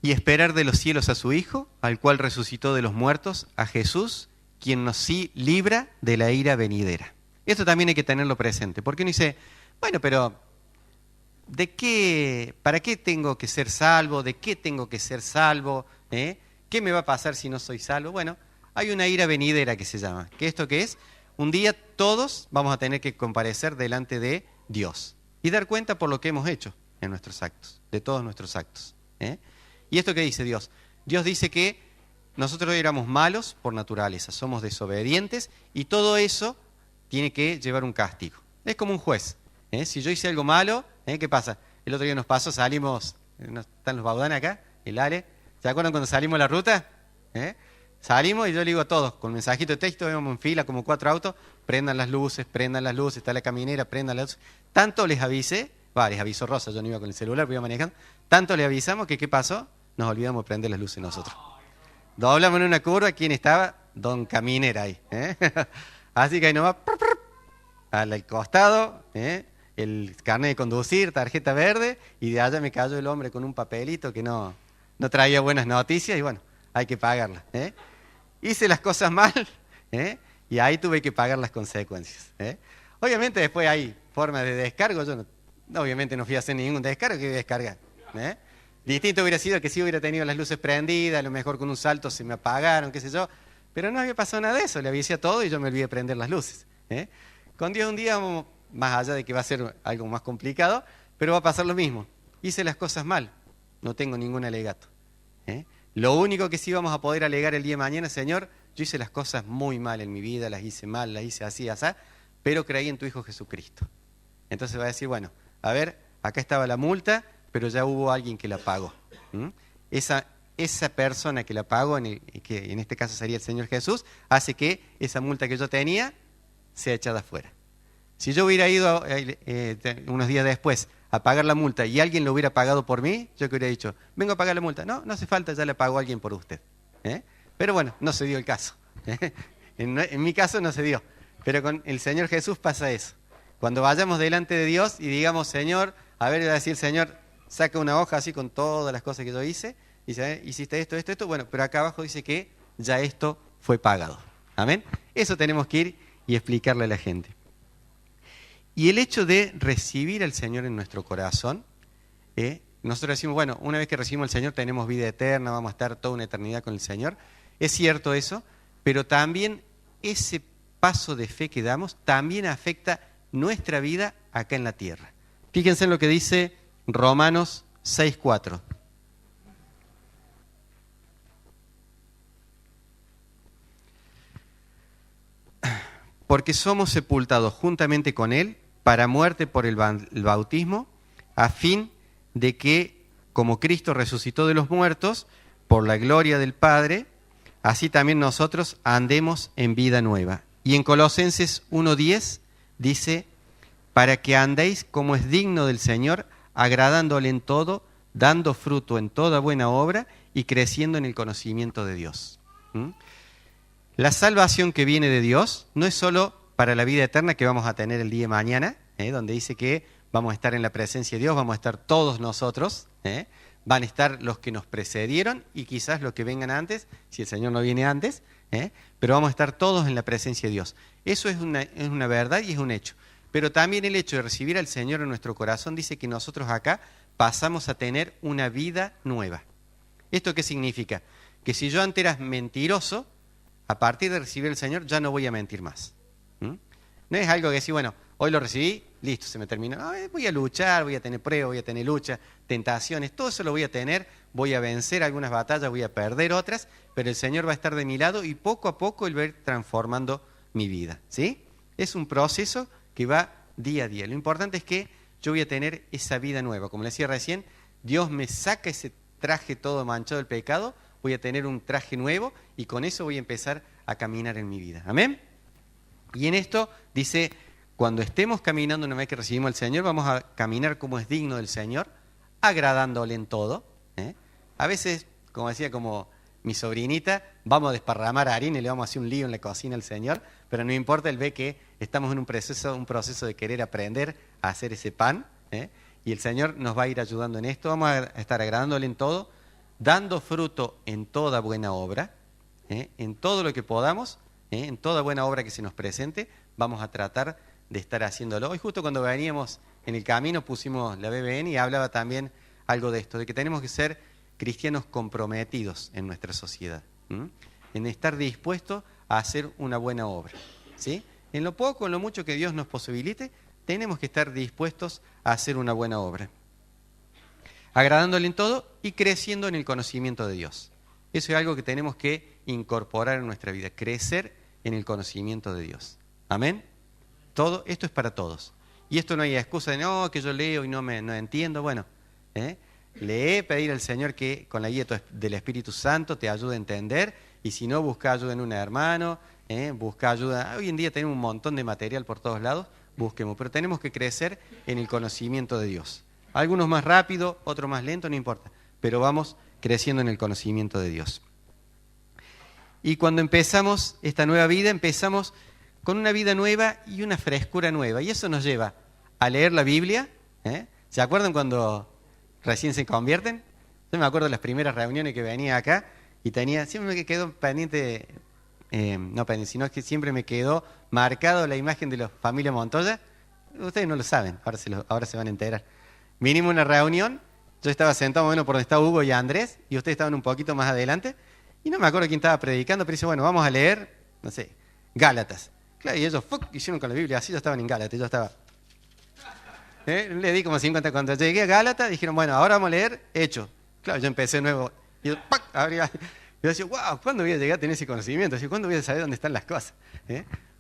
Y esperar de los cielos a su Hijo, al cual resucitó de los muertos, a Jesús, quien nos libra de la ira venidera. Esto también hay que tenerlo presente, porque uno dice, bueno, pero ¿para qué tengo que ser salvo? ¿De qué tengo que ser salvo? ¿Qué me va a pasar si no soy salvo? Bueno, hay una ira venidera que se llama. ¿Qué esto qué es? Un día todos vamos a tener que comparecer delante de Dios y dar cuenta por lo que hemos hecho en nuestros actos, de todos nuestros actos. ¿Y esto qué dice Dios? Dios dice que nosotros éramos malos por naturaleza, somos desobedientes y todo eso tiene que llevar un castigo. Es como un juez. Si yo hice algo malo, ¿qué pasa? El otro día nos pasó, salimos, ¿están los Baudanes acá? El Ale. ¿Se acuerdan cuando salimos a la ruta? Salimos y yo le digo a todos, con mensajito de texto, íbamos en fila como 4 autos, prendan las luces, está la caminera, prendan las luces. Tanto les avisé, les avisó Rosa, yo no iba con el celular, pero iba manejando, tanto le avisamos que ¿qué pasó? Nos olvidamos de prender las luces nosotros. Doblamos en una curva, ¿quién estaba? Don Caminera ahí. Así que ahí nomás, al costado, el carnet de conducir, tarjeta verde, y de allá me cayó el hombre con un papelito que no traía buenas noticias, y bueno, hay que pagarla. Hice las cosas mal, y ahí tuve que pagar las consecuencias. Obviamente después hay formas de descargo, yo obviamente no fui a hacer ningún descargo, que descargar. Distinto hubiera sido que si hubiera tenido las luces prendidas, a lo mejor con un salto se me apagaron, qué sé yo, pero no había pasado nada de eso, le avisé a todo y yo me olvidé de prender las luces. Con Dios un día, más allá de que va a ser algo más complicado, pero va a pasar lo mismo. Hice las cosas mal, no tengo ningún alegato. Lo único que sí vamos a poder alegar el día de mañana, Señor, yo hice las cosas muy mal en mi vida, las hice mal, las hice así, así, pero creí en tu Hijo Jesucristo. Entonces va a decir, bueno, a ver, acá estaba la multa, pero ya hubo alguien que la pagó. Esa persona que la pagó, que en este caso sería el Señor Jesús, hace que esa multa que yo tenía sea echada afuera. Si yo hubiera ido unos días después a pagar la multa y alguien lo hubiera pagado por mí, yo que hubiera dicho, vengo a pagar la multa. No hace falta, ya la pagó alguien por usted. Pero bueno, no se dio el caso. En mi caso no se dio. Pero con el Señor Jesús pasa eso. Cuando vayamos delante de Dios y digamos, Señor, a ver, va a decir el Señor, saca una hoja así con todas las cosas que yo hice, y dice, hiciste esto, bueno, pero acá abajo dice que ya esto fue pagado. ¿Amén? Eso tenemos que ir y explicarle a la gente. Y el hecho de recibir al Señor en nuestro corazón, nosotros decimos, bueno, una vez que recibimos al Señor tenemos vida eterna, vamos a estar toda una eternidad con el Señor. Es cierto eso, pero también ese paso de fe que damos también afecta nuestra vida acá en la tierra. Fíjense en lo que dice Romanos 6:4. Porque somos sepultados juntamente con Él para muerte por el bautismo, a fin de que, como Cristo resucitó de los muertos, por la gloria del Padre, así también nosotros andemos en vida nueva. Y en Colosenses 1:10 dice, para que andéis como es digno del Señor, agradándole en todo, dando fruto en toda buena obra y creciendo en el conocimiento de Dios. La salvación que viene de Dios no es solo para la vida eterna que vamos a tener el día de mañana, donde dice que vamos a estar en la presencia de Dios, vamos a estar todos nosotros, van a estar los que nos precedieron y quizás los que vengan antes, si el Señor no viene antes, pero vamos a estar todos en la presencia de Dios. Eso es una verdad y es un hecho. Pero también el hecho de recibir al Señor en nuestro corazón dice que nosotros acá pasamos a tener una vida nueva. ¿Esto qué significa? Que si yo antes era mentiroso, a partir de recibir al Señor ya no voy a mentir más. No es algo que decir, bueno, hoy lo recibí, listo, se me terminó. Voy a luchar, voy a tener pruebas, voy a tener lucha, tentaciones, todo eso lo voy a tener, voy a vencer algunas batallas, voy a perder otras, pero el Señor va a estar de mi lado y poco a poco Él va a ir transformando mi vida. ¿Sí? Es un proceso que va día a día. Lo importante es que yo voy a tener esa vida nueva. Como le decía recién, Dios me saca ese traje todo manchado del pecado, voy a tener un traje nuevo y con eso voy a empezar a caminar en mi vida. ¿Amén? Y en esto dice, cuando estemos caminando una vez que recibimos al Señor, vamos a caminar como es digno del Señor, agradándole en todo. A veces, como decía como mi sobrinita, vamos a desparramar harina y le vamos a hacer un lío en la cocina al Señor, pero no importa, Él ve que estamos en un proceso de querer aprender a hacer ese pan, y el Señor nos va a ir ayudando en esto, vamos a estar agradándole en todo, dando fruto en toda buena obra, en todo lo que podamos, en toda buena obra que se nos presente, vamos a tratar de estar haciéndolo. Hoy justo cuando veníamos en el camino pusimos la BBN y hablaba también algo de esto, de que tenemos que ser cristianos comprometidos en nuestra sociedad, en estar dispuestos a hacer una buena obra. ¿Sí? En lo poco, en lo mucho que Dios nos posibilite, tenemos que estar dispuestos a hacer una buena obra, agradándole en todo y creciendo en el conocimiento de Dios. Eso es algo que tenemos que incorporar en nuestra vida, crecer en el conocimiento de Dios. ¿Amén? Todo esto es para todos. Y esto no hay excusa de, no, que yo leo y no entiendo. Bueno, lee, pedir al Señor que con la guía del Espíritu Santo te ayude a entender, y si no, busca ayuda en un hermano, busca ayuda. Hoy en día tenemos un montón de material por todos lados, busquemos, pero tenemos que crecer en el conocimiento de Dios. Algunos más rápido, otros más lento, no importa, pero vamos creciendo en el conocimiento de Dios. Y cuando empezamos esta nueva vida, empezamos con una vida nueva y una frescura nueva. Y eso nos lleva a leer la Biblia. ¿Se acuerdan cuando recién se convierten? Yo me acuerdo de las primeras reuniones que venía acá y siempre me quedó pendiente, no pendiente, sino que siempre me quedó marcado la imagen de la familia Montoya. Ustedes no lo saben, ahora se van a enterar. Vinimos a una reunión, yo estaba sentado por donde está Hugo y Andrés, y ustedes estaban un poquito más adelante, y no me acuerdo quién estaba predicando, pero dice, bueno, vamos a leer, no sé, Gálatas. Claro, y ellos hicieron con la Biblia, así yo estaban en Gálatas, yo estaba... Le di como 50, cuando llegué a Gálatas, dijeron, bueno, ahora vamos a leer Hechos. Claro, yo empecé nuevo, y yo, abría, yo decía, wow, ¿cuándo voy a llegar a tener ese conocimiento? ¿Cuándo voy a saber dónde están las cosas?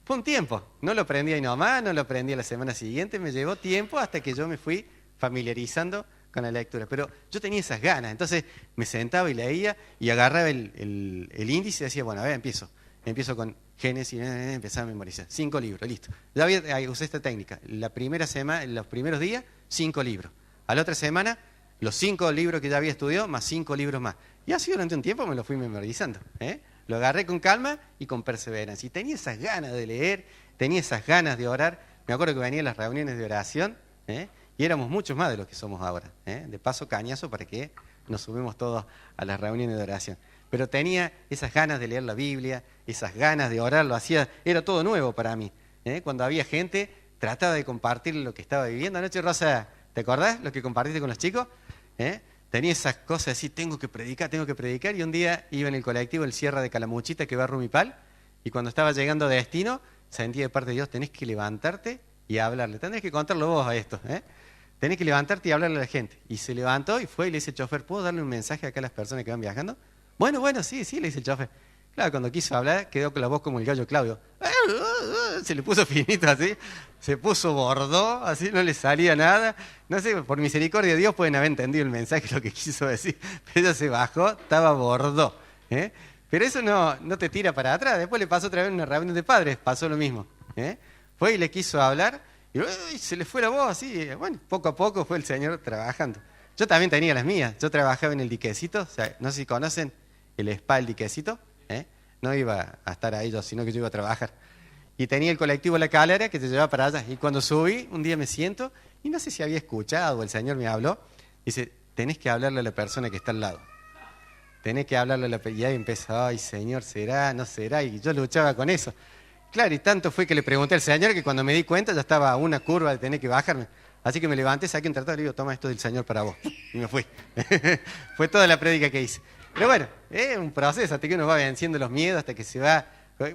Fue un tiempo, no lo aprendí ahí nomás, no lo aprendí la semana siguiente, me llevó tiempo hasta que yo me fui familiarizando con la lectura, pero yo tenía esas ganas, entonces me sentaba y leía y agarraba el índice y decía, bueno, a ver, empiezo con Génesis, empezaba a memorizar, 5 libros, listo. Ya usé esta técnica, la primera semana, los primeros días, 5 libros, a la otra semana, los 5 libros que ya había estudiado, más 5 libros más, y así durante un tiempo me lo fui memorizando, Lo agarré con calma y con perseverancia, y tenía esas ganas de leer, tenía esas ganas de orar, me acuerdo que venían las reuniones de oración, y éramos muchos más de los que somos ahora. De paso, cañazo para que nos subimos todos a las reuniones de oración. Pero tenía esas ganas de leer la Biblia, esas ganas de orar, era todo nuevo para mí. Cuando había gente, trataba de compartir lo que estaba viviendo. Anoche, Rosa, ¿te acordás lo que compartiste con los chicos? Tenía esas cosas así, tengo que predicar, y un día iba en el colectivo el Sierra de Calamuchita que va a Rumipal, y cuando estaba llegando a destino, sentí de parte de Dios, tenés que levantarte y hablarle, tenés que contarlo vos a esto, tenés que levantarte y hablarle a la gente. Y se levantó y fue y le dice al chofer, ¿puedo darle un mensaje acá a las personas que van viajando? Bueno, sí, le dice el chofer. Claro, cuando quiso hablar, quedó con la voz como el gallo Claudio. Se le puso finito así, se puso bordó, así no le salía nada. No sé, por misericordia de Dios pueden haber entendido el mensaje, lo que quiso decir. Pero ella se bajó, estaba bordó. Pero eso no te tira para atrás. Después le pasó otra vez en una reunión de padres, pasó lo mismo. Fue y le quiso hablar, y se le fue la voz así. Bueno, poco a poco fue el Señor trabajando. Yo también tenía las mías. Yo trabajaba en el diquecito, o sea, no sé si conocen el spa, el diquecito. No iba a estar ahí yo, sino que yo iba a trabajar. Y tenía el colectivo La Calera que te llevaba para allá. Y cuando subí, un día me siento, y no sé si había escuchado o el Señor me habló, dice, tenés que hablarle a la persona que está al lado. Tenés que hablarle a la persona. Y ahí empezó, ay Señor, ¿será? ¿No será? Y yo luchaba con eso. Claro, y tanto fue que le pregunté al Señor que cuando me di cuenta ya estaba a una curva de tener que bajarme. Así que me levanté, saqué un tratado y le digo, toma esto del Señor para vos. Y me fui. Fue toda la prédica que hice. Pero bueno, es un proceso hasta que uno va venciendo los miedos, hasta que se va...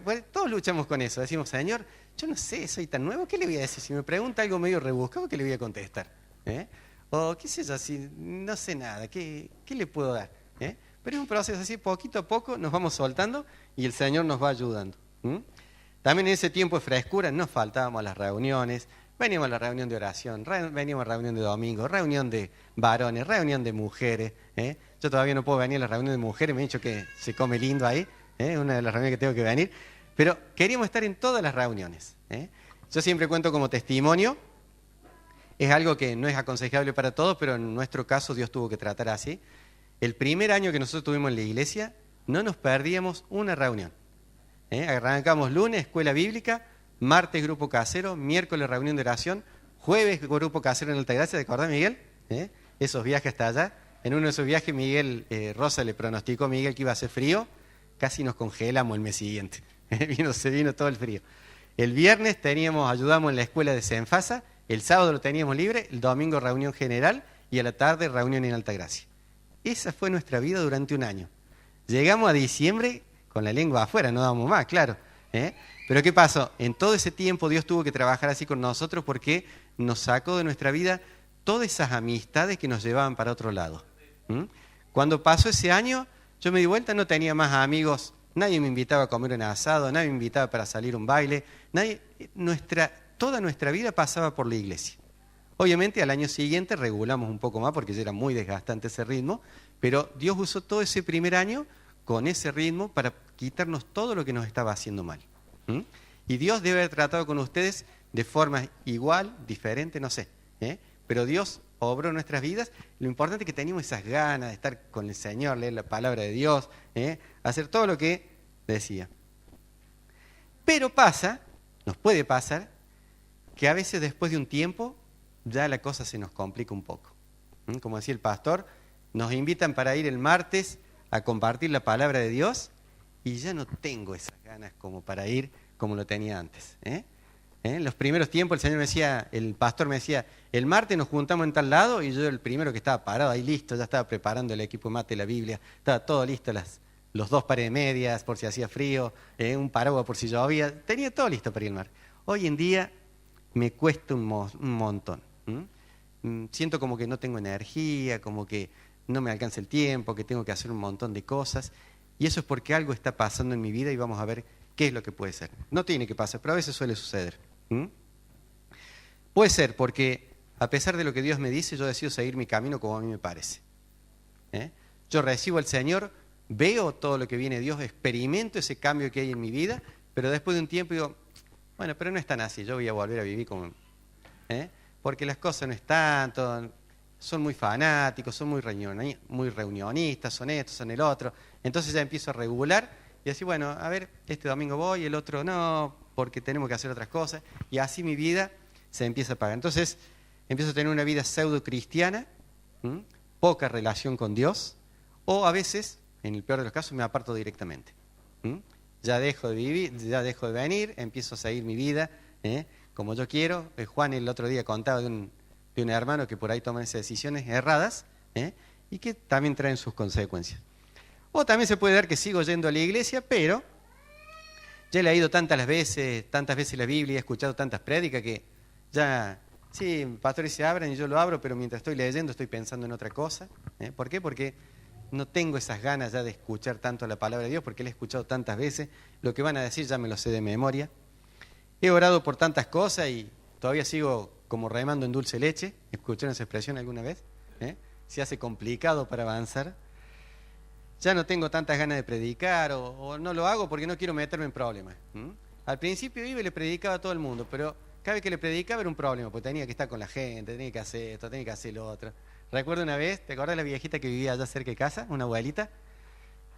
Bueno, todos luchamos con eso. Decimos, Señor, yo no sé, soy tan nuevo, ¿qué le voy a decir? Si me pregunta algo medio rebuscado, ¿qué le voy a contestar? O qué sé yo, si no sé nada, ¿qué le puedo dar? Pero es un proceso así, poquito a poco nos vamos soltando y el Señor nos va ayudando. También en ese tiempo de frescura nos faltábamos a las reuniones, veníamos a la reunión de oración, veníamos a la reunión de domingo, reunión de varones, reunión de mujeres. Yo todavía no puedo venir a la reunión de mujeres, me han dicho que se come lindo ahí, una de las reuniones que tengo que venir, pero queríamos estar en todas las reuniones. Yo siempre cuento como testimonio, es algo que no es aconsejable para todos, pero en nuestro caso Dios tuvo que tratar así. El primer año que nosotros tuvimos en la iglesia, no nos perdíamos una reunión. Arrancamos lunes, escuela bíblica, martes, grupo casero, miércoles, reunión de oración, jueves, grupo casero en Altagracia, ¿te acordás, Miguel? Esos viajes hasta allá. En uno de esos viajes, Miguel, Rosa le pronosticó a Miguel que iba a hacer frío, casi nos congelamos el mes siguiente. Se vino todo el frío. El viernes ayudamos en la escuela de Senfasa, el sábado lo teníamos libre, el domingo reunión general y a la tarde reunión en Altagracia. Esa fue nuestra vida durante un año. Llegamos a diciembre con la lengua afuera, no damos más, claro. Pero ¿qué pasó? En todo ese tiempo Dios tuvo que trabajar así con nosotros porque nos sacó de nuestra vida todas esas amistades que nos llevaban para otro lado. Cuando pasó ese año, yo me di vuelta, no tenía más amigos, nadie me invitaba a comer un asado, nadie me invitaba para salir a un baile, toda nuestra vida pasaba por la iglesia. Obviamente al año siguiente regulamos un poco más porque ya era muy desgastante ese ritmo, pero Dios usó todo ese primer año con ese ritmo para quitarnos todo lo que nos estaba haciendo mal. ¿Mm? Y Dios debe haber tratado con ustedes de forma igual, diferente, no sé. Pero Dios obró en nuestras vidas. Lo importante es que teníamos esas ganas de estar con el Señor, leer la palabra de Dios, hacer todo lo que decía. Pero nos puede pasar, que a veces después de un tiempo ya la cosa se nos complica un poco. Como decía el pastor, nos invitan para ir el martes a compartir la palabra de Dios y ya no tengo esas ganas como para ir como lo tenía antes. En los primeros tiempos el pastor me decía, el martes nos juntamos en tal lado, y yo el primero que estaba parado ahí listo, ya estaba preparando el equipo de mate, la Biblia, estaba todo listo, los 2 pares de medias por si hacía frío, un paraguas por si llovía, tenía todo listo para ir al mar. Hoy en día me cuesta un montón. Siento como que no tengo energía, como que no me alcanza el tiempo, que tengo que hacer un montón de cosas, y eso es porque algo está pasando en mi vida y vamos a ver qué es lo que puede ser. No tiene que pasar, pero a veces suele suceder. Puede ser porque a pesar de lo que Dios me dice, yo decido seguir mi camino como a mí me parece. Yo recibo al Señor, veo todo lo que viene de Dios, experimento ese cambio que hay en mi vida, pero después de un tiempo digo, bueno, pero no es tan así, yo voy a volver a vivir como... Porque las cosas no es tanto, son muy fanáticos, son muy reunionistas, son esto, son el otro. Entonces ya empiezo a regular y así, bueno, a ver, este domingo voy, el otro no, porque tenemos que hacer otras cosas. Y así mi vida se empieza a apagar. Entonces empiezo a tener una vida pseudo cristiana, poca relación con Dios, o a veces, en el peor de los casos, me aparto directamente. Ya dejo de vivir, ya dejo de venir, empiezo a seguir mi vida como yo quiero. Juan el otro día contaba de un hermano que por ahí toma esas decisiones erradas y que también traen sus consecuencias. O también se puede dar que sigo yendo a la iglesia, pero ya he leído tantas veces la Biblia, he escuchado tantas prédicas que ya, sí, pastores se abren y yo lo abro, pero mientras estoy leyendo estoy pensando en otra cosa. ¿Por qué? Porque no tengo esas ganas ya de escuchar tanto la palabra de Dios, porque la he escuchado tantas veces, lo que van a decir ya me lo sé de memoria. He orado por tantas cosas y todavía sigo como remando en dulce leche. ¿Escucharon esa expresión alguna vez? Se hace complicado para avanzar. Ya no tengo tantas ganas de predicar o no lo hago porque no quiero meterme en problemas. Al principio iba y le predicaba a todo el mundo, pero cada vez que le predicaba era un problema, porque tenía que estar con la gente, tenía que hacer esto, tenía que hacer lo otro. Recuerdo una vez, ¿te acordás de la viejita que vivía allá cerca de casa? Una abuelita.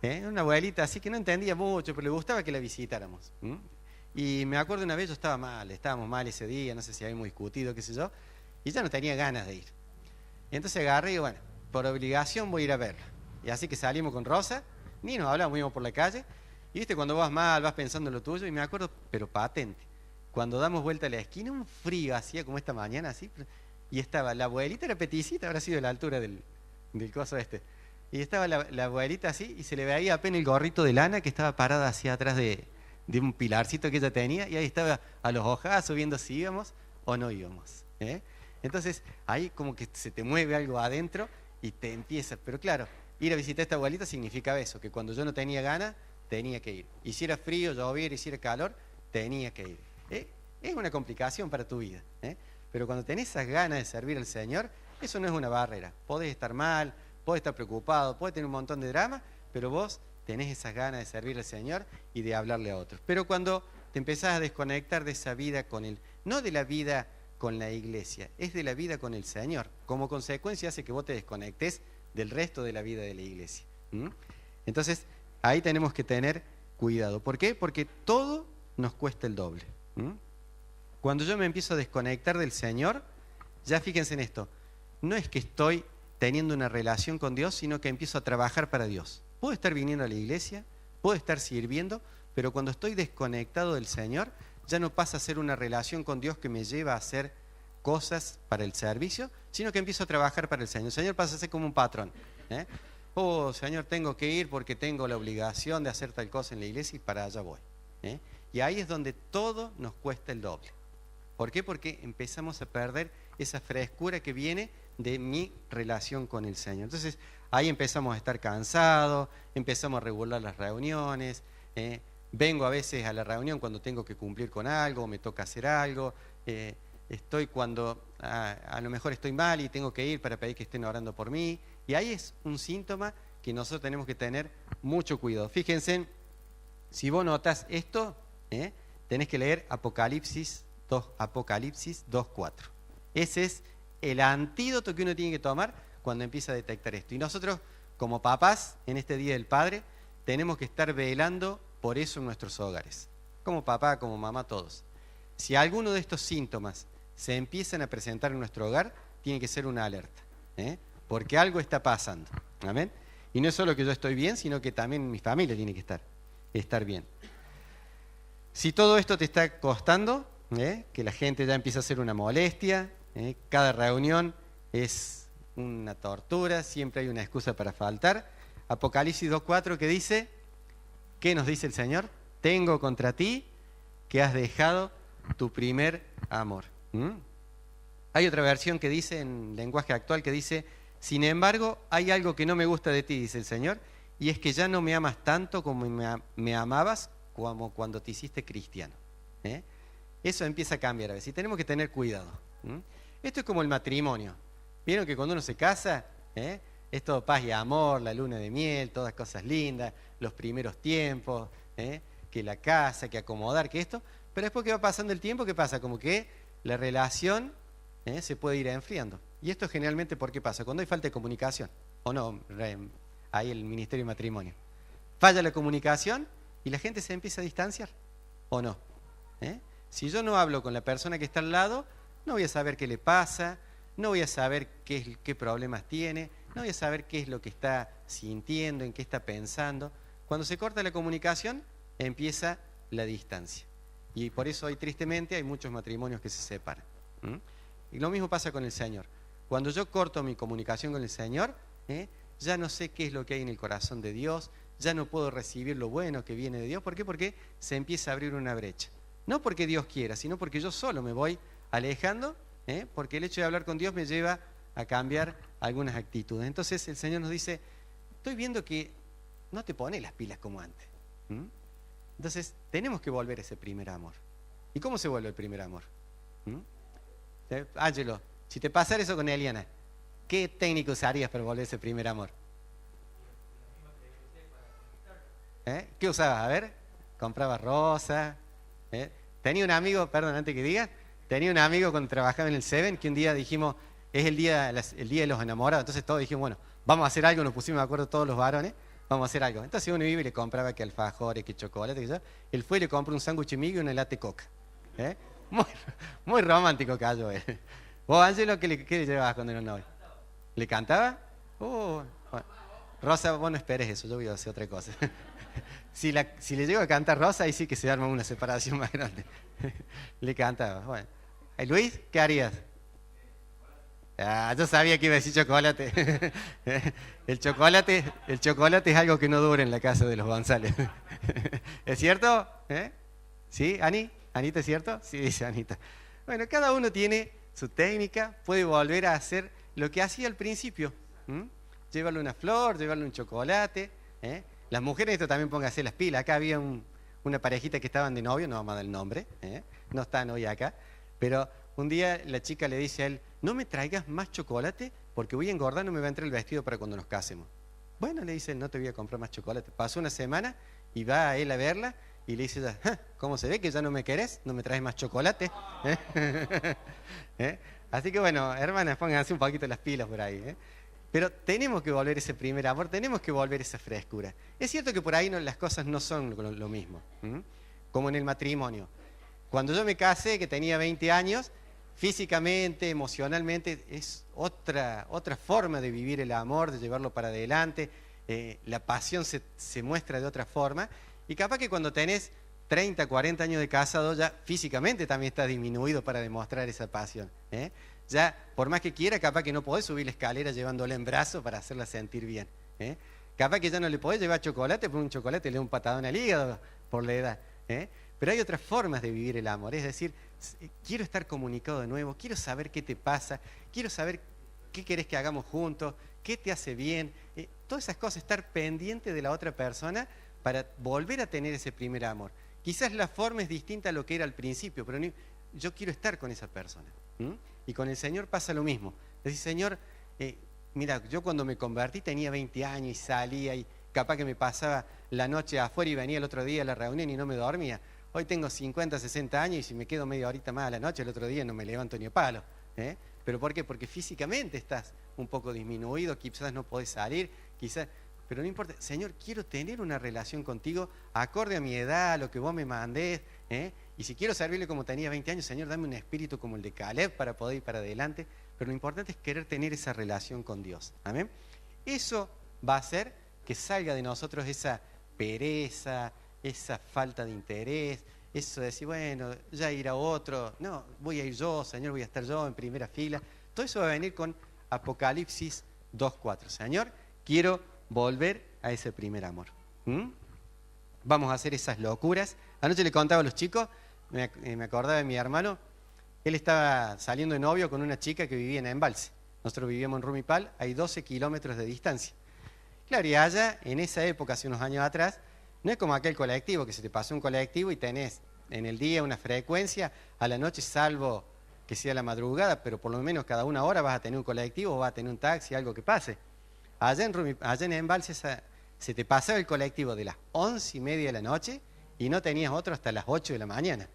Una abuelita así que no entendía mucho, pero le gustaba que la visitáramos. Y me acuerdo una vez estábamos mal ese día, no sé si habíamos discutido, qué sé yo, y ya no tenía ganas de ir. Y entonces agarré y bueno, por obligación voy a ir a verla. Y así que salimos con Rosa, ni nos hablamos, íbamos por la calle, y viste cuando vas mal, vas pensando en lo tuyo, y me acuerdo, pero patente, cuando damos vuelta a la esquina, un frío hacía como esta mañana, así, y estaba la abuelita, era peticita, habrá sido de la altura del coso este, y estaba la abuelita así, y se le veía apenas el gorrito de lana que estaba parada hacia atrás de un pilarcito que ella tenía, y ahí estaba a los ojazos viendo si íbamos o no íbamos. Entonces ahí como que se te mueve algo adentro y te empieza, pero claro, ir a visitar a esta abuelita significaba eso, que cuando yo no tenía ganas, tenía que ir. Hiciera frío, lloviera, hiciera calor, tenía que ir. Es una complicación para tu vida, pero cuando tenés esas ganas de servir al Señor, eso no es una barrera. Podés estar mal, podés estar preocupado, podés tener un montón de drama, pero vos tenés esas ganas de servir al Señor y de hablarle a otros. Pero cuando te empezás a desconectar de esa vida con Él, no de la vida con la iglesia, es de la vida con el Señor. Como consecuencia hace que vos te desconectes del resto de la vida de la iglesia. Entonces, ahí tenemos que tener cuidado. ¿Por qué? Porque todo nos cuesta el doble. Cuando yo me empiezo a desconectar del Señor, ya fíjense en esto, no es que estoy teniendo una relación con Dios, sino que empiezo a trabajar para Dios. Puedo estar viniendo a la iglesia, puedo estar sirviendo, pero cuando estoy desconectado del Señor, ya no pasa a ser una relación con Dios que me lleva a hacer cosas para el servicio, sino que empiezo a trabajar para el Señor. El Señor pasa a ser como un patrón. Oh, Señor, tengo que ir porque tengo la obligación de hacer tal cosa en la iglesia y para allá voy. Y ahí es donde todo nos cuesta el doble. ¿Por qué? Porque empezamos a perder esa frescura que viene de mi relación con el Señor. Entonces, ahí empezamos a estar cansados, empezamos a regular las reuniones, vengo a veces a la reunión cuando tengo que cumplir con algo, me toca hacer algo, estoy cuando a lo mejor estoy mal y tengo que ir para pedir que estén orando por mí. Y ahí es un síntoma que nosotros tenemos que tener mucho cuidado. Fíjense, si vos notas esto, tenés que leer Apocalipsis 2:4. Ese es el antídoto que uno tiene que tomar cuando empieza a detectar esto. Y nosotros, como papás, en este Día del Padre, tenemos que estar velando por eso en nuestros hogares. Como papá, como mamá, todos. Si alguno de estos síntomas se empiezan a presentar en nuestro hogar, tiene que ser una alerta, porque algo está pasando. ¿Amén? Y no es solo que yo estoy bien, sino que también mi familia tiene que estar bien. Si todo esto te está costando, que la gente ya empieza a hacer una molestia, cada reunión es una tortura, siempre hay una excusa para faltar. Apocalipsis 2:4 que dice, ¿qué nos dice el Señor? Tengo contra ti que has dejado tu primer amor. Hay otra versión que dice, en lenguaje actual, que dice, sin embargo, hay algo que no me gusta de ti, dice el Señor, y es que ya no me amas tanto como me amabas como cuando te hiciste cristiano. Eso empieza a cambiar a veces y tenemos que tener cuidado. Esto es como el matrimonio. ¿Vieron que cuando uno se casa, es todo paz y amor, la luna de miel, todas cosas lindas, los primeros tiempos, que la casa, que acomodar, que esto? Pero después que va pasando el tiempo, ¿qué pasa? Como que la relación se puede ir enfriando. Y esto generalmente, ¿por qué pasa? Cuando hay falta de comunicación, ¿o no? Ahí el Ministerio de Matrimonio. Falla la comunicación y la gente se empieza a distanciar, ¿o no? Si yo no hablo con la persona que está al lado, no voy a saber qué le pasa, no voy a saber qué problemas tiene, no voy a saber qué es lo que está sintiendo, en qué está pensando. Cuando se corta la comunicación, empieza la distancia. Y por eso hoy, tristemente, hay muchos matrimonios que se separan. Y lo mismo pasa con el Señor. Cuando yo corto mi comunicación con el Señor, ya no sé qué es lo que hay en el corazón de Dios, ya no puedo recibir lo bueno que viene de Dios. ¿Por qué? Porque se empieza a abrir una brecha. No porque Dios quiera, sino porque yo solo me voy alejando, porque el hecho de hablar con Dios me lleva a cambiar algunas actitudes. Entonces el Señor nos dice, estoy viendo que no te pones las pilas como antes. Entonces tenemos que volver a ese primer amor. ¿Y cómo se vuelve el primer amor? Ángelo, si te pasara eso con Eliana, ¿qué técnico usarías para volver a ese primer amor? ¿Qué usabas? A ver, comprabas rosa. Tenía un amigo, perdón, antes que diga, tenía un amigo cuando trabajaba en el Seven que un día dijimos, es el día de los enamorados, entonces todos dijimos, bueno, vamos a hacer algo, nos pusimos de acuerdo todos los varones, vamos a hacer algo. Entonces uno iba y le compraba que alfajores, que chocolate, que yo. Él fue y le compró un sándwich de miga y una lata de coca. Muy romántico cayó él. ¿Vos, Ángelo, qué le llevabas cuando era novio? ¿Le cantaba? Bueno. Rosa, vos no esperes eso, yo voy a hacer otra cosa. Si le llego a cantar Rosa, ahí sí que se arma una separación más grande. Le cantaba, bueno. Luis, ¿qué harías? Yo sabía que iba a decir chocolate. El chocolate es algo que no dura en la casa de los González. ¿Es cierto? ¿Sí, Ani? ¿Anita es cierto? Sí, dice Anita. Bueno, cada uno tiene su técnica, puede volver a hacer lo que hacía al principio. Llevarle una flor, llevarle un chocolate. Las mujeres, esto también pónganse las pilas. Acá había una parejita que estaban de novio, no vamos a dar el nombre, no están hoy acá, pero un día la chica le dice a él, no me traigas más chocolate porque voy a engordar, no me va a entrar el vestido para cuando nos casemos. Bueno, le dice él, no te voy a comprar más chocolate. Pasó una semana y va a él a verla y le dice ella, ¿cómo se ve que ya no me querés? ¿No me traes más chocolate? Así que bueno, hermanas, pónganse un poquito las pilas por ahí. Pero tenemos que volver ese primer amor, tenemos que volver esa frescura. Es cierto que por ahí las cosas no son lo mismo, como en el matrimonio. Cuando yo me casé, que tenía 20 años, físicamente, emocionalmente, es otra forma de vivir el amor, de llevarlo para adelante. La pasión se muestra de otra forma. Y capaz que cuando tenés 30, 40 años de casado, ya físicamente también está disminuido para demostrar esa pasión. Ya, por más que quiera, capaz que no podés subir la escalera llevándola en brazos para hacerla sentir bien. Capaz que ya no le podés llevar chocolate, porque un chocolate le da un patadón al hígado por la edad. Pero hay otras formas de vivir el amor, es decir, quiero estar comunicado de nuevo, quiero saber qué te pasa, quiero saber qué querés que hagamos juntos, qué te hace bien, todas esas cosas, estar pendiente de la otra persona para volver a tener ese primer amor. Quizás la forma es distinta a lo que era al principio, pero yo quiero estar con esa persona. Y con el Señor pasa lo mismo. Decir, Señor, mira, yo cuando me convertí tenía 20 años y salía y capaz que me pasaba la noche afuera y venía el otro día a la reunión y no me dormía. Hoy tengo 50, 60 años y si me quedo media horita más a la noche, el otro día no me levanto ni a palo. ¿Pero por qué? Porque físicamente estás un poco disminuido, quizás no podés salir, quizás... Pero no importa, Señor, quiero tener una relación contigo acorde a mi edad, a lo que vos me mandés. Y si quiero servirle como tenía 20 años, Señor, dame un espíritu como el de Caleb para poder ir para adelante. Pero lo importante es querer tener esa relación con Dios. ¿Amén? Eso va a hacer que salga de nosotros esa pereza, esa falta de interés, eso de decir, bueno, ya irá otro. No, voy a ir yo, Señor, voy a estar yo en primera fila. Todo eso va a venir con Apocalipsis 2:4. Señor, quiero volver a ese primer amor. Vamos a hacer esas locuras. Anoche le contaba a los chicos, me acordaba de mi hermano, él estaba saliendo de novio con una chica que vivía en Embalse. Nosotros vivíamos en Rumipal, hay 12 kilómetros de distancia. Claro, y allá, en esa época, hace unos años atrás, no es como aquel colectivo, que se te pasó un colectivo y tenés en el día una frecuencia, a la noche salvo que sea la madrugada, pero por lo menos cada una hora vas a tener un colectivo o vas a tener un taxi, algo que pase. Allá en Embalse se te pasaba el colectivo de las 11:30 de la noche y no tenías otro hasta las 8 de la mañana.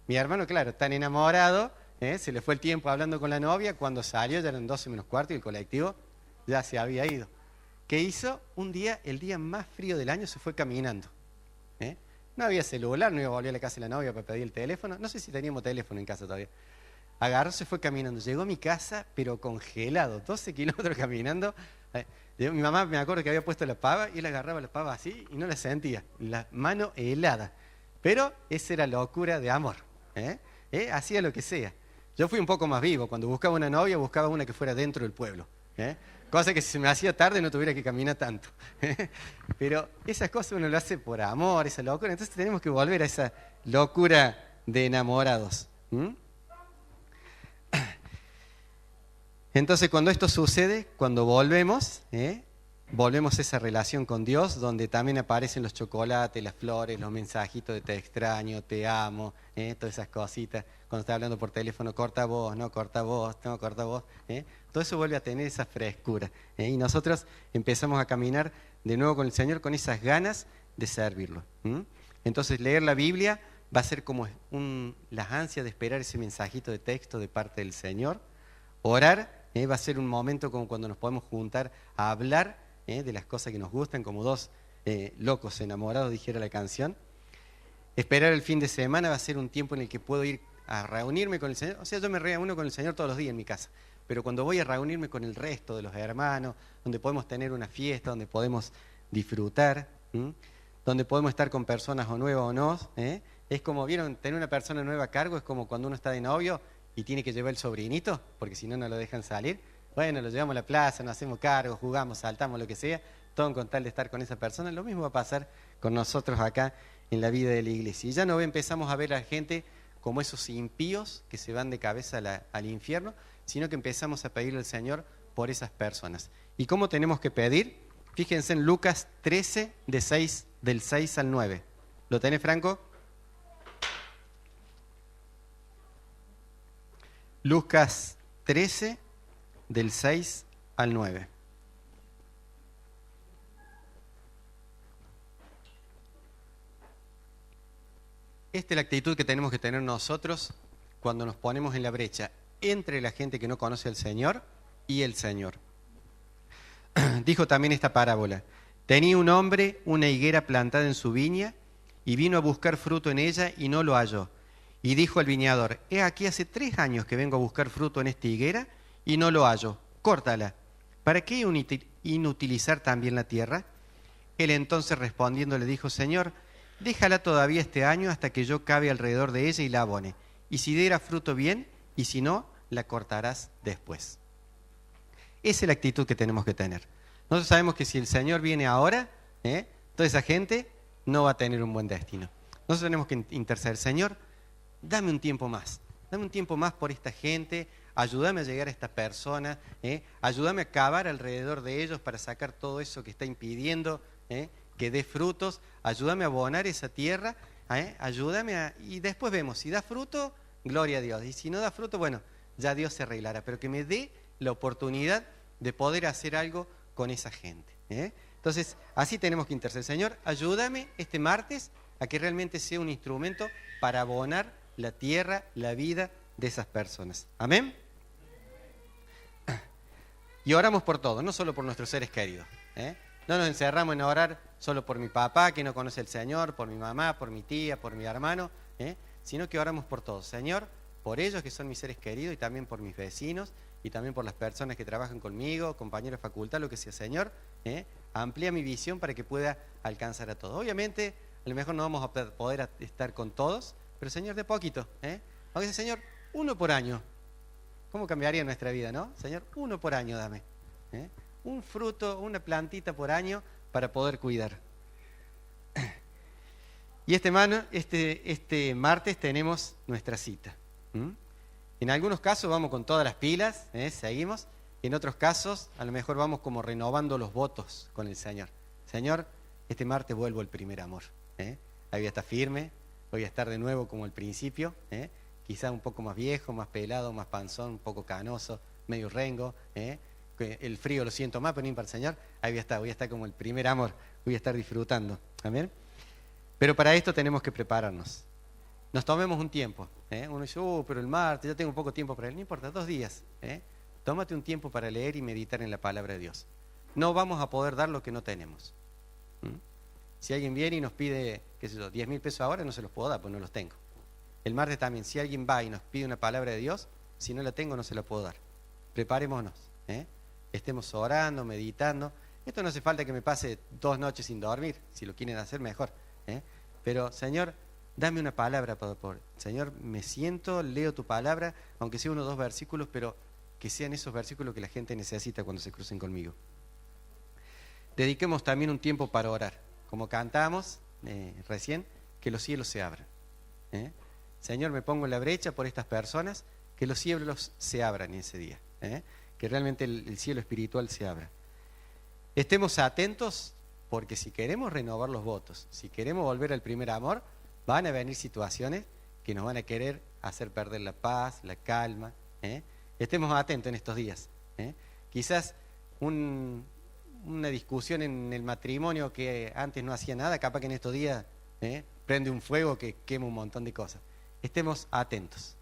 Mi hermano, claro, tan enamorado, se le fue el tiempo hablando con la novia, cuando salió ya eran 12 menos cuarto y el colectivo ya se había ido. ¿Qué hizo? Un día, el día más frío del año, se fue caminando. No había celular, no iba a volver a la casa de la novia para pedir el teléfono, no sé si teníamos teléfono en casa todavía. Agarró, se fue caminando, llegó a mi casa, pero congelado, 12 kilómetros caminando. Mi mamá, me acuerdo que había puesto la pava y él agarraba la pava así y no la sentía, la mano helada. Pero esa era locura de amor. Hacía lo que sea. Yo fui un poco más vivo, cuando buscaba una novia, buscaba una que fuera dentro del pueblo. Cosa que si se me hacía tarde no tuviera que caminar tanto. Pero esas cosas uno lo hace por amor, esa locura. Entonces tenemos que volver a esa locura de enamorados. Entonces cuando esto sucede, cuando volvemos a esa relación con Dios, donde también aparecen los chocolates, las flores, los mensajitos de te extraño, te amo, todas esas cositas. Cuando está hablando por teléfono, corta voz, no corta voz, no corta voz. Todo eso vuelve a tener esa frescura. Y nosotros empezamos a caminar de nuevo con el Señor con esas ganas de servirlo. Entonces leer la Biblia va a ser como las ansias de esperar ese mensajito de texto de parte del Señor. Orar va a ser un momento como cuando nos podemos juntar a hablar de las cosas que nos gustan, como dos locos enamorados, dijera la canción. Esperar el fin de semana va a ser un tiempo en el que puedo ir a reunirme con el Señor. O sea, yo me reúno con el Señor todos los días en mi casa, pero cuando voy a reunirme con el resto de los hermanos, donde podemos tener una fiesta, donde podemos disfrutar, donde podemos estar con personas o nuevas o no, es como, ¿vieron? Tener una persona nueva a cargo es como cuando uno está de novio y tiene que llevar el sobrinito, porque si no, no lo dejan salir. Bueno, lo llevamos a la plaza, nos hacemos cargo, jugamos, saltamos, lo que sea, todo con tal de estar con esa persona. Lo mismo va a pasar con nosotros acá en la vida de la iglesia. Y ya no empezamos a ver a la gente como esos impíos que se van de cabeza al infierno, sino que empezamos a pedirle al Señor por esas personas. ¿Y cómo tenemos que pedir? Fíjense en Lucas 13, del 6 al 9. ¿Lo tenés, Franco? Lucas 13, del 6 al 9. Esta es la actitud que tenemos que tener nosotros cuando nos ponemos en la brecha entre la gente que no conoce al Señor y el Señor. Dijo también esta parábola: tenía un hombre una higuera plantada en su viña y vino a buscar fruto en ella y no lo halló. Y dijo al viñador: he aquí hace 3 años que vengo a buscar fruto en esta higuera y no lo hallo. Córtala. ¿Para qué inutilizar también la tierra? Él entonces respondiendo le dijo: Señor, déjala todavía este año hasta que yo cabe alrededor de ella y la abone. Y si diera fruto bien, y si no, la cortarás después. Esa es la actitud que tenemos que tener. Nosotros sabemos que si el Señor viene ahora, toda esa gente no va a tener un buen destino. Nosotros tenemos que interceder: Señor, dame un tiempo más. Dame un tiempo más por esta gente, ayúdame a llegar a esta persona, ayúdame a cavar alrededor de ellos para sacar todo eso que está impidiendo que dé frutos, ayúdame a abonar esa tierra, ayúdame y después vemos, si da fruto, gloria a Dios. Y si no da fruto, bueno, ya Dios se arreglará. Pero que me dé la oportunidad de poder hacer algo con esa gente. Entonces, así tenemos que interceder. Señor, ayúdame este martes a que realmente sea un instrumento para abonar la tierra, la vida de esas personas. Amén. Y oramos por todo, no solo por nuestros seres queridos. No nos encerramos en orar solo por mi papá, que no conoce al Señor, por mi mamá, por mi tía, por mi hermano, sino que oramos por todos. Señor, por ellos que son mis seres queridos y también por mis vecinos y también por las personas que trabajan conmigo, compañeros de facultad, lo que sea. Señor, amplía mi visión para que pueda alcanzar a todos. Obviamente, a lo mejor no vamos a poder estar con todos, pero Señor, de poquito. Aunque sea, Señor, uno por año. ¿Cómo cambiaría nuestra vida, no? Señor, uno por año dame. Un fruto, una plantita por año para poder cuidar. Y este martes tenemos nuestra cita. En algunos casos vamos con todas las pilas, seguimos. En otros casos, a lo mejor vamos como renovando los votos con el Señor. Señor, este martes vuelvo al primer amor. Ahí voy a estar firme, voy a estar de nuevo como al principio. Quizá un poco más viejo, más pelado, más panzón, un poco canoso, medio rengo. El frío lo siento más, pero ni para el Señor. Ahí voy a estar como el primer amor, voy a estar disfrutando. Amén. Pero para esto tenemos que prepararnos. Nos tomemos un tiempo. Uno dice, pero el martes, ya tengo poco tiempo para él. No importa, 2 días. Tómate un tiempo para leer y meditar en la palabra de Dios. No vamos a poder dar lo que no tenemos. Si alguien viene y nos pide, qué sé yo, 10.000 pesos ahora, no se los puedo dar, pues no los tengo. El martes también, si alguien va y nos pide una palabra de Dios, si no la tengo, no se la puedo dar. Preparémonos. Estemos orando, meditando. Esto no hace falta que me pase 2 noches sin dormir. Si lo quieren hacer, mejor. Pero, Señor, dame una palabra, Señor, me siento, leo tu palabra, aunque sea 1 o 2 versículos, pero que sean esos versículos que la gente necesita cuando se crucen conmigo. Dediquemos también un tiempo para orar. Como cantamos recién, que los cielos se abran. Señor, me pongo en la brecha por estas personas, que los cielos se abran en ese día. Que realmente el cielo espiritual se abra. Estemos atentos, porque si queremos renovar los votos, si queremos volver al primer amor, van a venir situaciones que nos van a querer hacer perder la paz, la calma. Estemos atentos en estos días. Quizás una discusión en el matrimonio que antes no hacía nada, capaz que en estos días prende un fuego que quema un montón de cosas. Estemos atentos.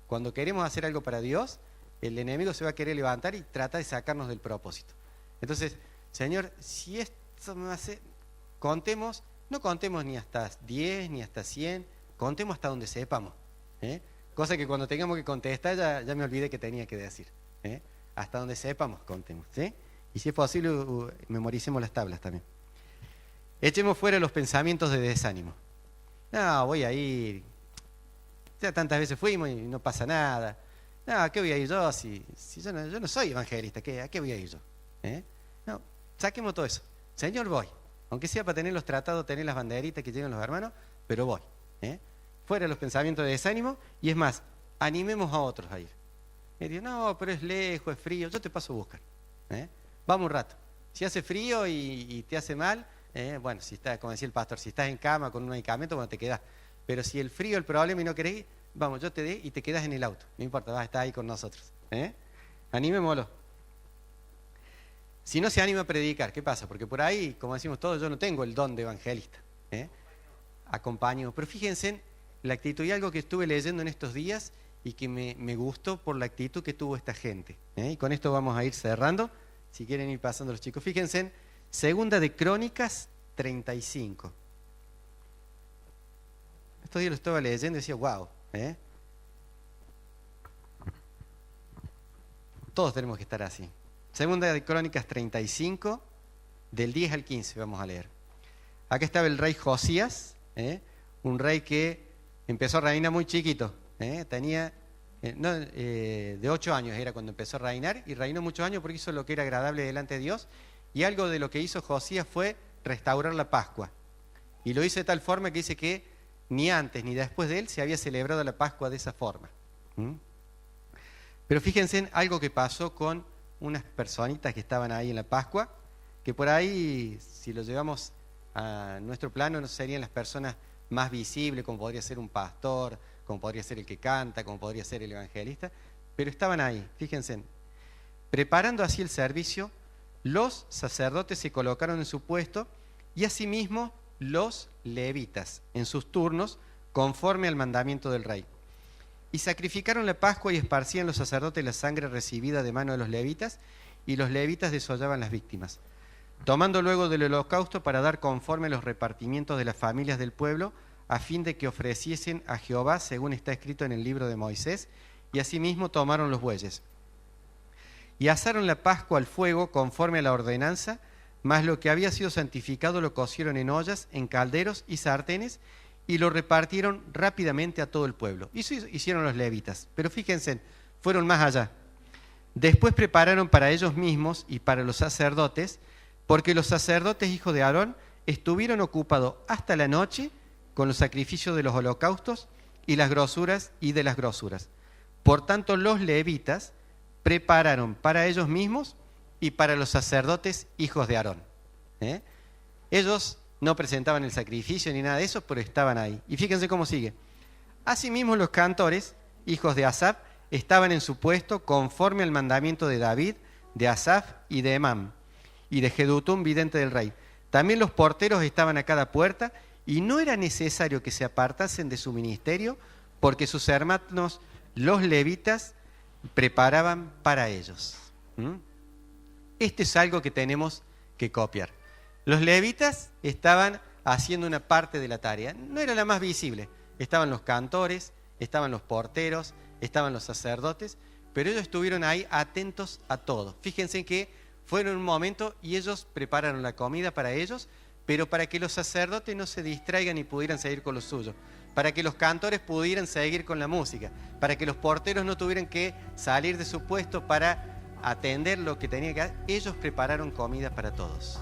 Cuando queremos hacer algo para Dios, el enemigo se va a querer levantar y trata de sacarnos del propósito. Entonces, Señor, si esto me hace, no contemos ni hasta 10, ni hasta 100, contemos hasta donde sepamos. Cosa que cuando tengamos que contestar ya me olvidé que tenía que decir. Hasta donde sepamos, contemos. Y si es posible, memoricemos las tablas también. Echemos fuera los pensamientos de desánimo. No, voy a ir. Ya tantas veces fuimos y no pasa nada. No, ¿a qué voy a ir yo? Si yo no soy evangelista, ¿a qué voy a ir yo? No, saquemos todo eso. Señor, voy. Aunque sea para tener los tratados, tener las banderitas que llegan los hermanos, pero voy. Fuera los pensamientos de desánimo, y es más, animemos a otros a ir. Y digo, no, pero es lejos, es frío, yo te paso a buscar. Vamos un rato. Si hace frío y te hace mal, bueno, si está, como decía el pastor, si estás en cama con un medicamento, bueno, te quedás. Pero si el frío es el problema y no querés ir, vamos, yo te dé y te quedás en el auto. No importa, vas a estar ahí con nosotros. Animémoslo. Si no se anima a predicar, ¿qué pasa? Porque por ahí, como decimos todos, yo no tengo el don de evangelista. Acompaño. Pero fíjense en la actitud, y algo que estuve leyendo en estos días y que me gustó por la actitud que tuvo esta gente. Y con esto vamos a ir cerrando. Si quieren ir pasando los chicos. Fíjense en Segunda de Crónicas 35. Estos días lo estaba leyendo y decía, wow. Todos tenemos que estar así. Segunda de Crónicas 35, del 10 al 15 vamos a leer. Acá estaba el rey Josías, un rey que empezó a reinar muy chiquito. Tenía de 8 años era cuando empezó a reinar, y reinó muchos años porque hizo lo que era agradable delante de Dios. Y algo de lo que hizo Josías fue restaurar la Pascua. Y lo hizo de tal forma que dice que ni antes ni después de él se había celebrado la Pascua de esa forma. Pero fíjense en algo que pasó con unas personitas que estaban ahí en la Pascua, que por ahí, si lo llevamos a nuestro plano, no serían las personas más visibles, como podría ser un pastor, como podría ser el que canta, como podría ser el evangelista, pero estaban ahí, fíjense. Preparando así el servicio, los sacerdotes se colocaron en su puesto y asimismo los levitas en sus turnos conforme al mandamiento del rey. Y sacrificaron la Pascua y esparcían los sacerdotes la sangre recibida de mano de los levitas, y los levitas desollaban las víctimas, tomando luego del holocausto para dar conforme a los repartimientos de las familias del pueblo, a fin de que ofreciesen a Jehová, según está escrito en el libro de Moisés, y asimismo tomaron los bueyes. Y asaron la Pascua al fuego conforme a la ordenanza, mas lo que había sido santificado lo cocieron en ollas, en calderos y sartenes, y lo repartieron rápidamente a todo el pueblo. Eso hicieron los levitas, pero fíjense, fueron más allá. Después prepararon para ellos mismos y para los sacerdotes, porque los sacerdotes hijos de Aarón estuvieron ocupados hasta la noche con los sacrificios de los holocaustos y las grosuras y de las grosuras. Por tanto, los levitas prepararon para ellos mismos y para los sacerdotes hijos de Aarón. Ellos no presentaban el sacrificio ni nada de eso, pero estaban ahí. Y fíjense cómo sigue. Asimismo, los cantores, hijos de Asaf, estaban en su puesto conforme al mandamiento de David, de Asaf y de Emam, y de Jedutum, vidente del rey. También los porteros estaban a cada puerta, y no era necesario que se apartasen de su ministerio, porque sus hermanos, los levitas, preparaban para ellos. Esto es algo que tenemos que copiar. Los levitas estaban haciendo una parte de la tarea, no era la más visible. Estaban los cantores, estaban los porteros, estaban los sacerdotes, pero ellos estuvieron ahí atentos a todo. Fíjense que fueron un momento y ellos prepararon la comida para ellos, pero para que los sacerdotes no se distraigan y pudieran seguir con lo suyo, para que los cantores pudieran seguir con la música, para que los porteros no tuvieran que salir de su puesto para atender lo que tenían que hacer. Ellos prepararon comida para todos.